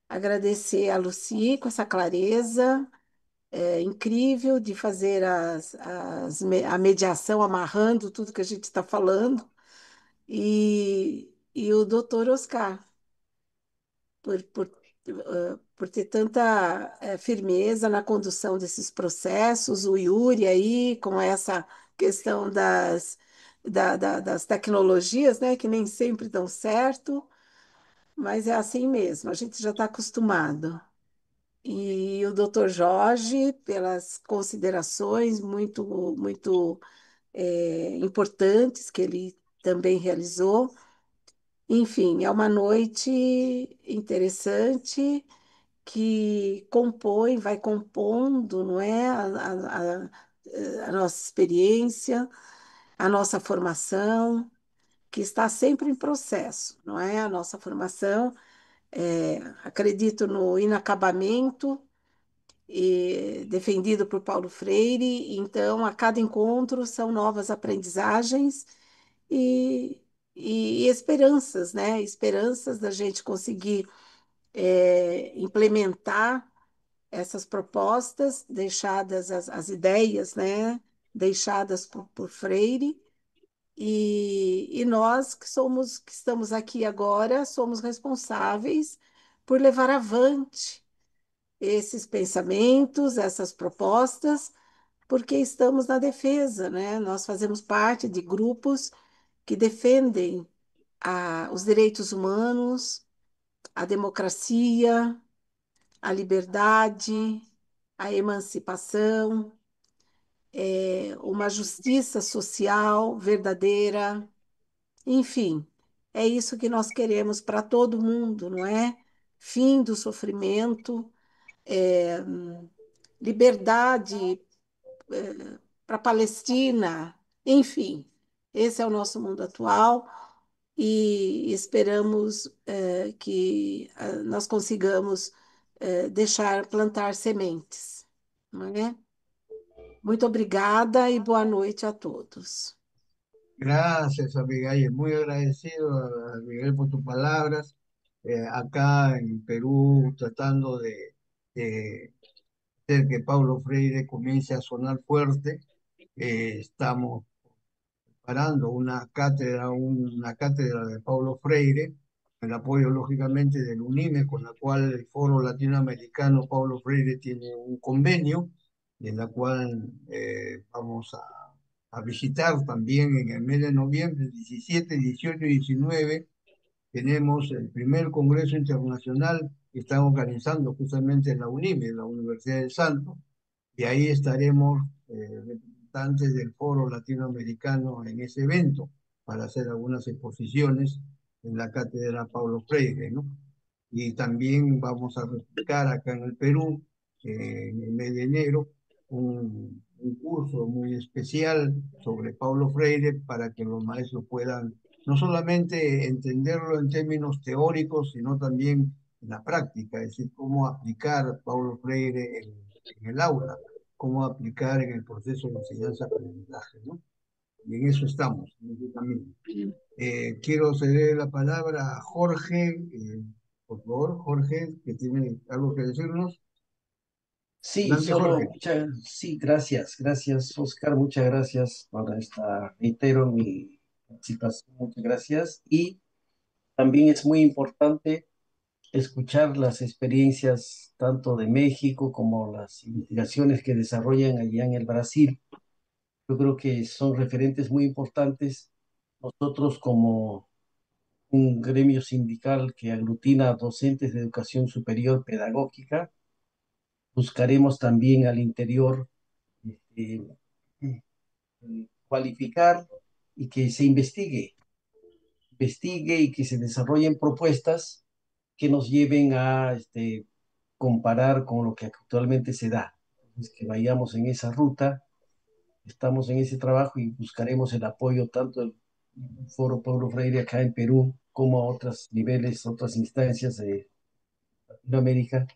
Agradecer a Luci com essa clareza incrível de fazer a mediação, amarrando tudo que a gente está falando, e o doutor Oscar, por ter tanta firmeza na condução desses processos, o Yuri aí, com essa questão das tecnologias, né, que nem sempre dão certo, mas é assim mesmo, a gente já está acostumado. E o doutor Jorge, pelas considerações muito importantes que ele também realizou. Enfim, é uma noite interessante que compõe, vai compondo, não é, a nossa experiência, a nossa formação, que está sempre em processo, não é? A nossa formação, acredito no inacabamento, defendido por Paulo Freire, então a cada encontro são novas aprendizagens e, e esperanças, né? Esperanças da gente conseguir implementar essas propostas deixadas, as ideias, né? Deixadas por Freire. E nós que estamos aqui agora, somos responsáveis por levar avante esses pensamentos, essas propostas, porque estamos na defesa, né? Nós fazemos parte de grupos que defendem os direitos humanos, a democracia, a liberdade, a emancipação, uma justiça social verdadeira. Enfim, é isso que nós queremos para todo mundo, não é? Fim do sofrimento, é, liberdade para a Palestina, enfim, esse é o nosso mundo atual e esperamos que nós consigamos deixar plantar sementes, não é? Muito obrigada e boa noite a todos. Gracias, Abigail. Muy agradecido, Abigail, por tus palabras. Acá en Perú, tratando de hacer que Paulo Freire comience a sonar fuerte, estamos parando una cátedra de Paulo Freire, el apoyo lógicamente del UNIME, con la cual el Foro Latinoamericano Paulo Freire tiene un convenio, en la cual vamos a visitar también en el mes de noviembre, 17, 18 y 19, tenemos el primer Congreso Internacional que está organizando justamente la UNIME, la Universidad del Santo, y ahí estaremos representantes del Foro Latinoamericano en ese evento para hacer algunas exposiciones en la Cátedra Paulo Freire, ¿no? Y también vamos a replicar acá en el Perú, en el mes de enero, un curso muy especial sobre Paulo Freire para que los maestros puedan no solamente entenderlo en términos teóricos, sino también en la práctica, es decir, cómo aplicar Paulo Freire en el aula, cómo aplicar en el proceso de enseñanza-aprendizaje, ¿no? Y en eso estamos, en ese camino. Quiero ceder la palabra a Jorge, por favor, Jorge, que tiene algo que decirnos. Sí, Adelante, Jorge. sí, gracias, Oscar, muchas gracias por reitero mi participación, muchas gracias. Y también es muy importante escuchar las experiencias tanto de México como las investigaciones que desarrollan allá en el Brasil. Yo creo que son referentes muy importantes. Nosotros como un gremio sindical que aglutina a docentes de educación superior pedagógica, buscaremos también al interior eh, cualificar y que se investigue y que se desarrollen propuestas que nos lleven a comparar con lo que actualmente se da. Entonces, que vayamos en esa ruta, estamos en ese trabajo y buscaremos el apoyo tanto del Foro Paulo Freire acá en Perú como a otros niveles, otras instancias de Latinoamérica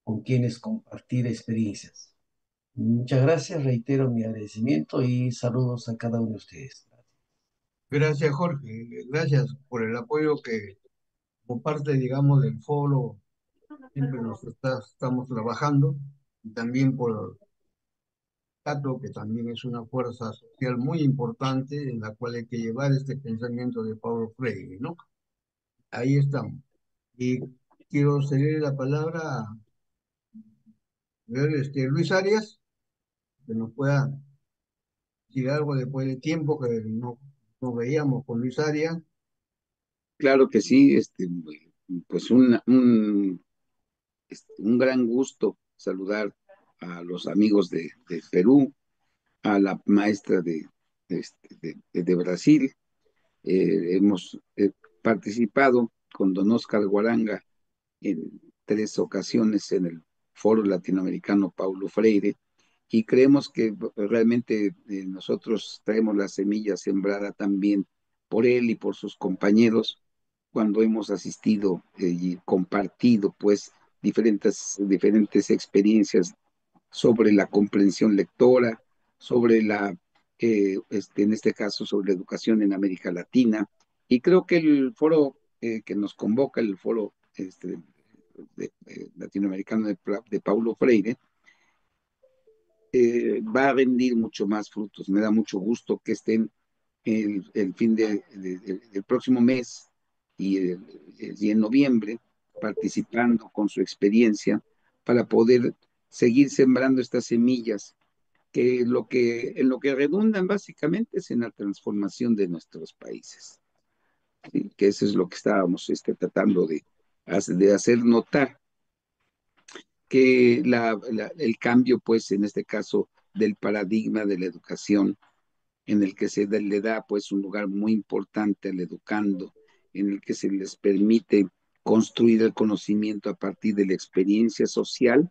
con quienes compartir experiencias. Muchas gracias, reitero mi agradecimiento y saludos a cada uno de ustedes. Gracias, Jorge. Gracias por el apoyo que, como parte, digamos, del foro, siempre estamos trabajando, y también por Cato, que también es una fuerza social muy importante en la cual hay que llevar este pensamiento de Paulo Freire, ¿no? Ahí estamos. Y quiero ceder la palabra a Luis Arias, que nos pueda decir algo después de tiempo que no veíamos con Luis Arias. Claro que sí, pues un gran gusto saludar a los amigos de Perú, a la maestra de Brasil. Hemos participado con don Oscar Guaranga en 3 ocasiones en el Foro Latinoamericano Paulo Freire y creemos que realmente nosotros traemos la semilla sembrada también por él y por sus compañeros cuando hemos asistido y compartido pues diferentes experiencias sobre la comprensión lectora, sobre en este caso, sobre la educación en América Latina. Y creo que el foro que nos convoca, el foro latinoamericano de Paulo Freire, va a rendir mucho más frutos. Me da mucho gusto que estén el fin del próximo mes y en noviembre participando con su experiencia para poder seguir sembrando estas semillas en lo que redundan básicamente es en la transformación de nuestros países, ¿sí? Que eso es lo que estábamos tratando de hacer notar, que el cambio, pues en este caso, del paradigma de la educación, en el que le da pues un lugar muy importante al educando, en el que se les permite construir el conocimiento a partir de la experiencia social.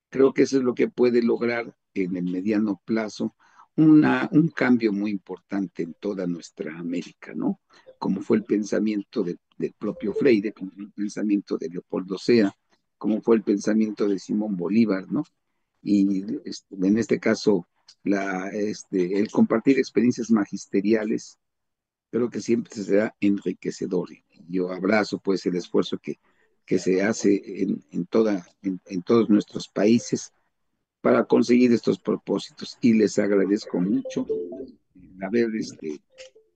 Creo que eso es lo que puede lograr en el mediano plazo un cambio muy importante en toda nuestra América, ¿no? Como fue el pensamiento del propio Freire, como fue el pensamiento de Leopoldo Sea, como fue el pensamiento de Simón Bolívar, ¿no? Y en este caso, el compartir experiencias magisteriales, creo que siempre será enriquecedor. Yo abrazo pues el esfuerzo que se hace en todos nuestros países para conseguir estos propósitos y les agradezco mucho el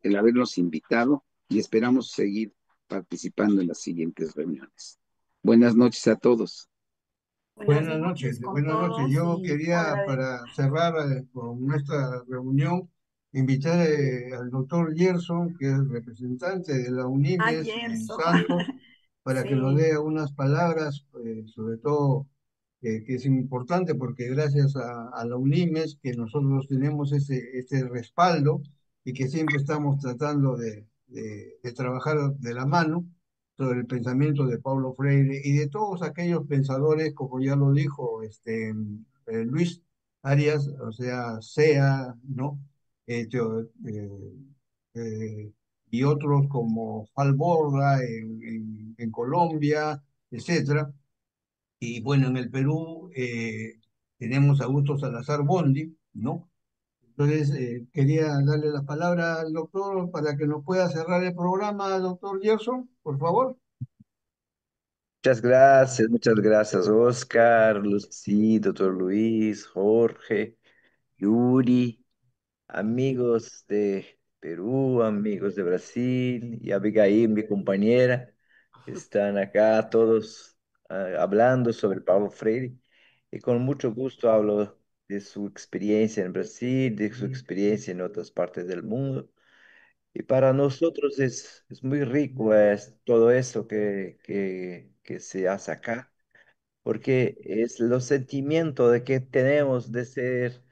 el habernos invitado y esperamos seguir participando en las siguientes reuniones. Buenas noches a todos. Buenas noches con Buenas noches. todos Yo y quería, para cerrar con nuestra reunión, invitar al doctor Gerson, que es representante de la UNIMES en Gerson. Santos, para que nos Sí, dé unas palabras, sobre todo que es importante porque gracias a la UNIMES que nosotros tenemos ese respaldo y que siempre estamos tratando de trabajar de la mano sobre el pensamiento de Paulo Freire y de todos aquellos pensadores, como ya lo dijo Luis Arias, o sea, Sea, ¿no? Y otros como Falborda en Colombia, etcétera. Y bueno, en el Perú tenemos a Augusto Salazar Bondi, ¿no? Entonces, quería darle la palabra al doctor para que nos pueda cerrar el programa, doctor Gerson, por favor. Muchas gracias, Oscar, Lucy, doctor Luis, Jorge, Yuri, amigos de Perú, amigos de Brasil y Abigail, mi compañera. Están acá todos hablando sobre Paulo Freire y con mucho gusto hablo de su experiencia en Brasil, de su experiencia en otras partes del mundo. Y para nosotros es muy rico todo eso que se hace acá porque es los sentimientos de que tenemos de ser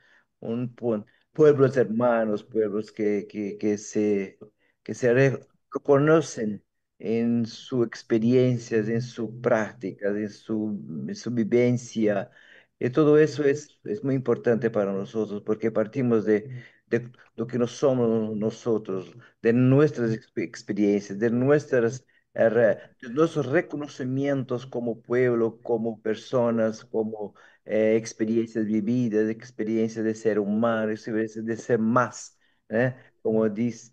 pueblos hermanos, pueblos que se reconocen en sus experiencias, en sus prácticas, en su vivencia. Y todo eso es muy importante para nosotros porque partimos de lo que no somos nosotros, de nuestras experiencias, de nuestros reconocimientos como pueblo, como personas, como experiencias vividas, experiencias de ser humano, experiencias de ser más, ¿eh? Como dijo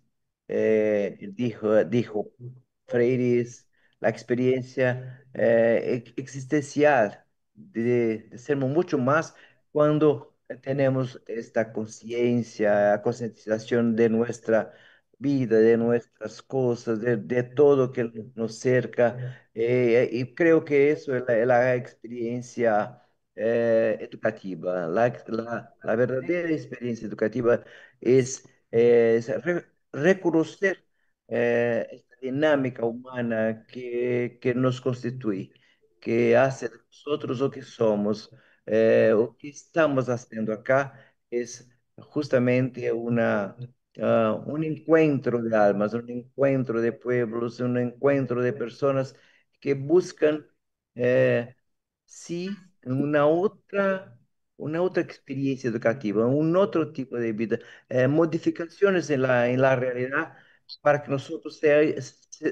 Freire, es la experiencia existencial de ser mucho más cuando tenemos esta conciencia, concientización de nuestra vida, de nuestras cosas, de todo que nos cerca. Y creo que eso es la experiencia educativa. La verdadera experiencia educativa es reconocer esta dinámica humana que nos constituye, que hace de nosotros lo que somos. O que estamos haciendo acá es justamente un encuentro de almas, un encuentro de pueblos, un encuentro de personas que buscan, eh, sí, una otra experiencia educativa, un otro tipo de vida, modificaciones en la realidad para que nosotros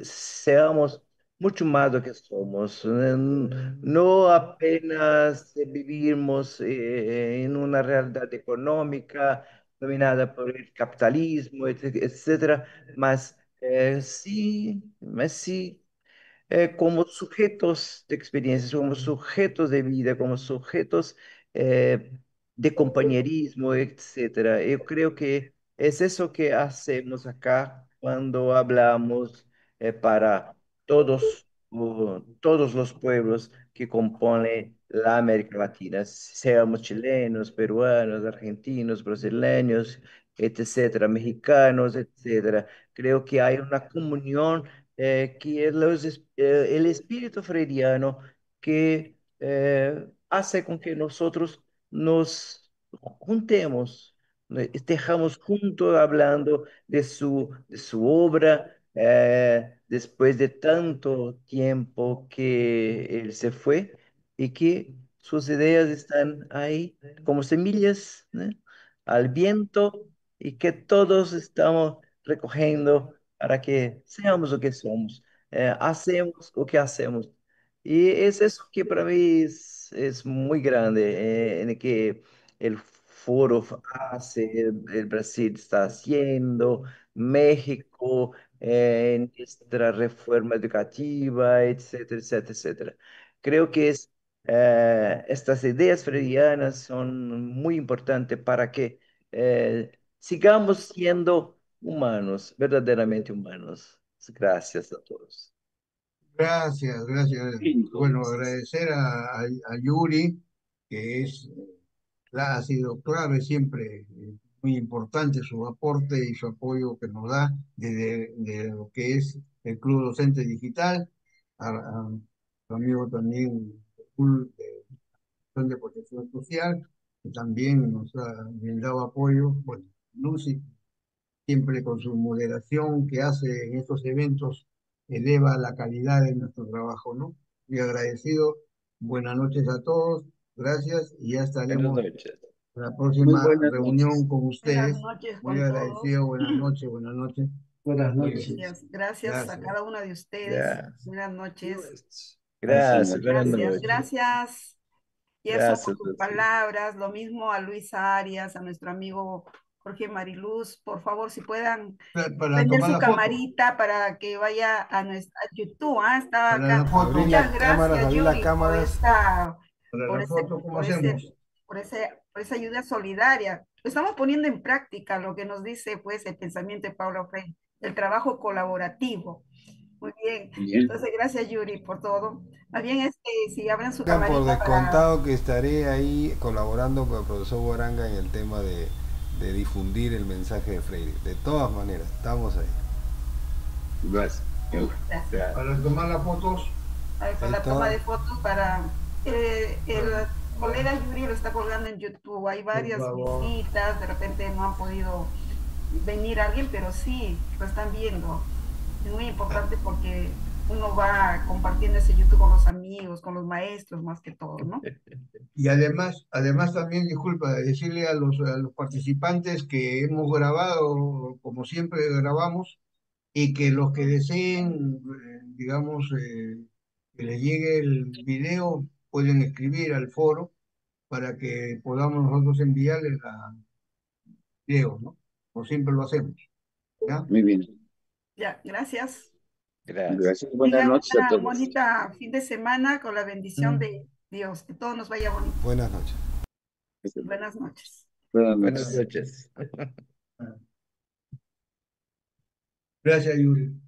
seamos mucho más lo que somos. No apenas vivimos en una realidad económica dominada por el capitalismo, etcétera, mas sí como sujetos de experiencias, como sujetos de vida, como sujetos eh, de compañerismo, etcétera. Yo creo que es eso que hacemos acá cuando hablamos para todos los pueblos que componen la América Latina, seamos chilenos, peruanos, argentinos, brasileños, etcétera, mexicanos, etcétera. Creo que hay una comunión que el espíritu freudiano que hace con que nosotros nos juntemos, estemos juntos hablando de su obra, después de tanto tiempo que él se fue y que sus ideas están ahí como semillas, ¿no? Al viento y que todos estamos recogiendo para que seamos lo que somos, hacemos lo que hacemos. Y es eso que para mí es muy grande, en el que el foro hace, el Brasil está haciendo, México, en nuestra reforma educativa, etcétera, etcétera, etcétera. Creo que estas ideas freudianas son muy importantes para que sigamos siendo humanos, verdaderamente humanos. Gracias a todos. Gracias, gracias. Bueno, agradecer a Yuri, que ha sido clave siempre, muy importante su aporte y su apoyo que nos da de lo que es el Club Docente Digital, a su amigo también Raúl, de Protección Social, que también nos ha brindado apoyo, bueno, Lucy, siempre con su moderación que hace en estos eventos, eleva la calidad de nuestro trabajo, ¿no? Y agradecido, buenas noches a todos, gracias y ya Buenas estaremos noches. en la Muy próxima buenas reunión noches. con Buenas ustedes. noches Muy con todos. agradecido, buenas noches, buenas noches. Buenas Muy bien, noches. Gracias, gracias a gracias. cada uno de ustedes. Ya. Buenas noches. Gracias, buenas Gracias, noches. gracias, Gerson, por Gracias, tus Lucy. palabras. Lo mismo a Luisa Arias, a nuestro amigo Jorge Mariluz. Por favor, si puedan Para prender tomar su la foto, camarita para que vaya a nuestra a YouTube. ¿Ah? Estaba para acá. la foto, Muchas gracias, Yuri, para por la ese, foto, ¿cómo por ese, hacemos? por esa ayuda solidaria. Estamos poniendo en práctica lo que nos dice pues el pensamiento de Paulo Freire, el trabajo colaborativo. Muy bien. Bien. Entonces, gracias, Yuri, por todo. Más bien, si abren su Tengan por camarita para... descontado que estaré ahí colaborando con el profesor Guaranga en el tema de difundir el mensaje de Freire. De todas maneras, estamos ahí. Gracias. Gracias. Para tomar las fotos, Para la toma de fotos para... el colega Yuri lo está colgando en YouTube. Hay varias visitas, de repente no han podido venir alguien, pero sí, lo están viendo. Es muy importante porque uno va compartiendo ese YouTube con los amigos, con los maestros, más que todo, ¿no? y además también, disculpa, decirle a los participantes que hemos grabado, como siempre grabamos, y que los que deseen, digamos, que les llegue el video, pueden escribir al foro para que podamos nosotros enviarles el video, ¿no? Como siempre lo hacemos, ¿ya? Muy bien. Ya, gracias. Gracias. Gracias. Buenas Tengan noches a una todos. bonita fin de semana con la bendición de Dios. Que todo nos vaya bonito. Buenas noches. Buenas noches. Buenas Buenas noches. noches. Gracias, Yuri.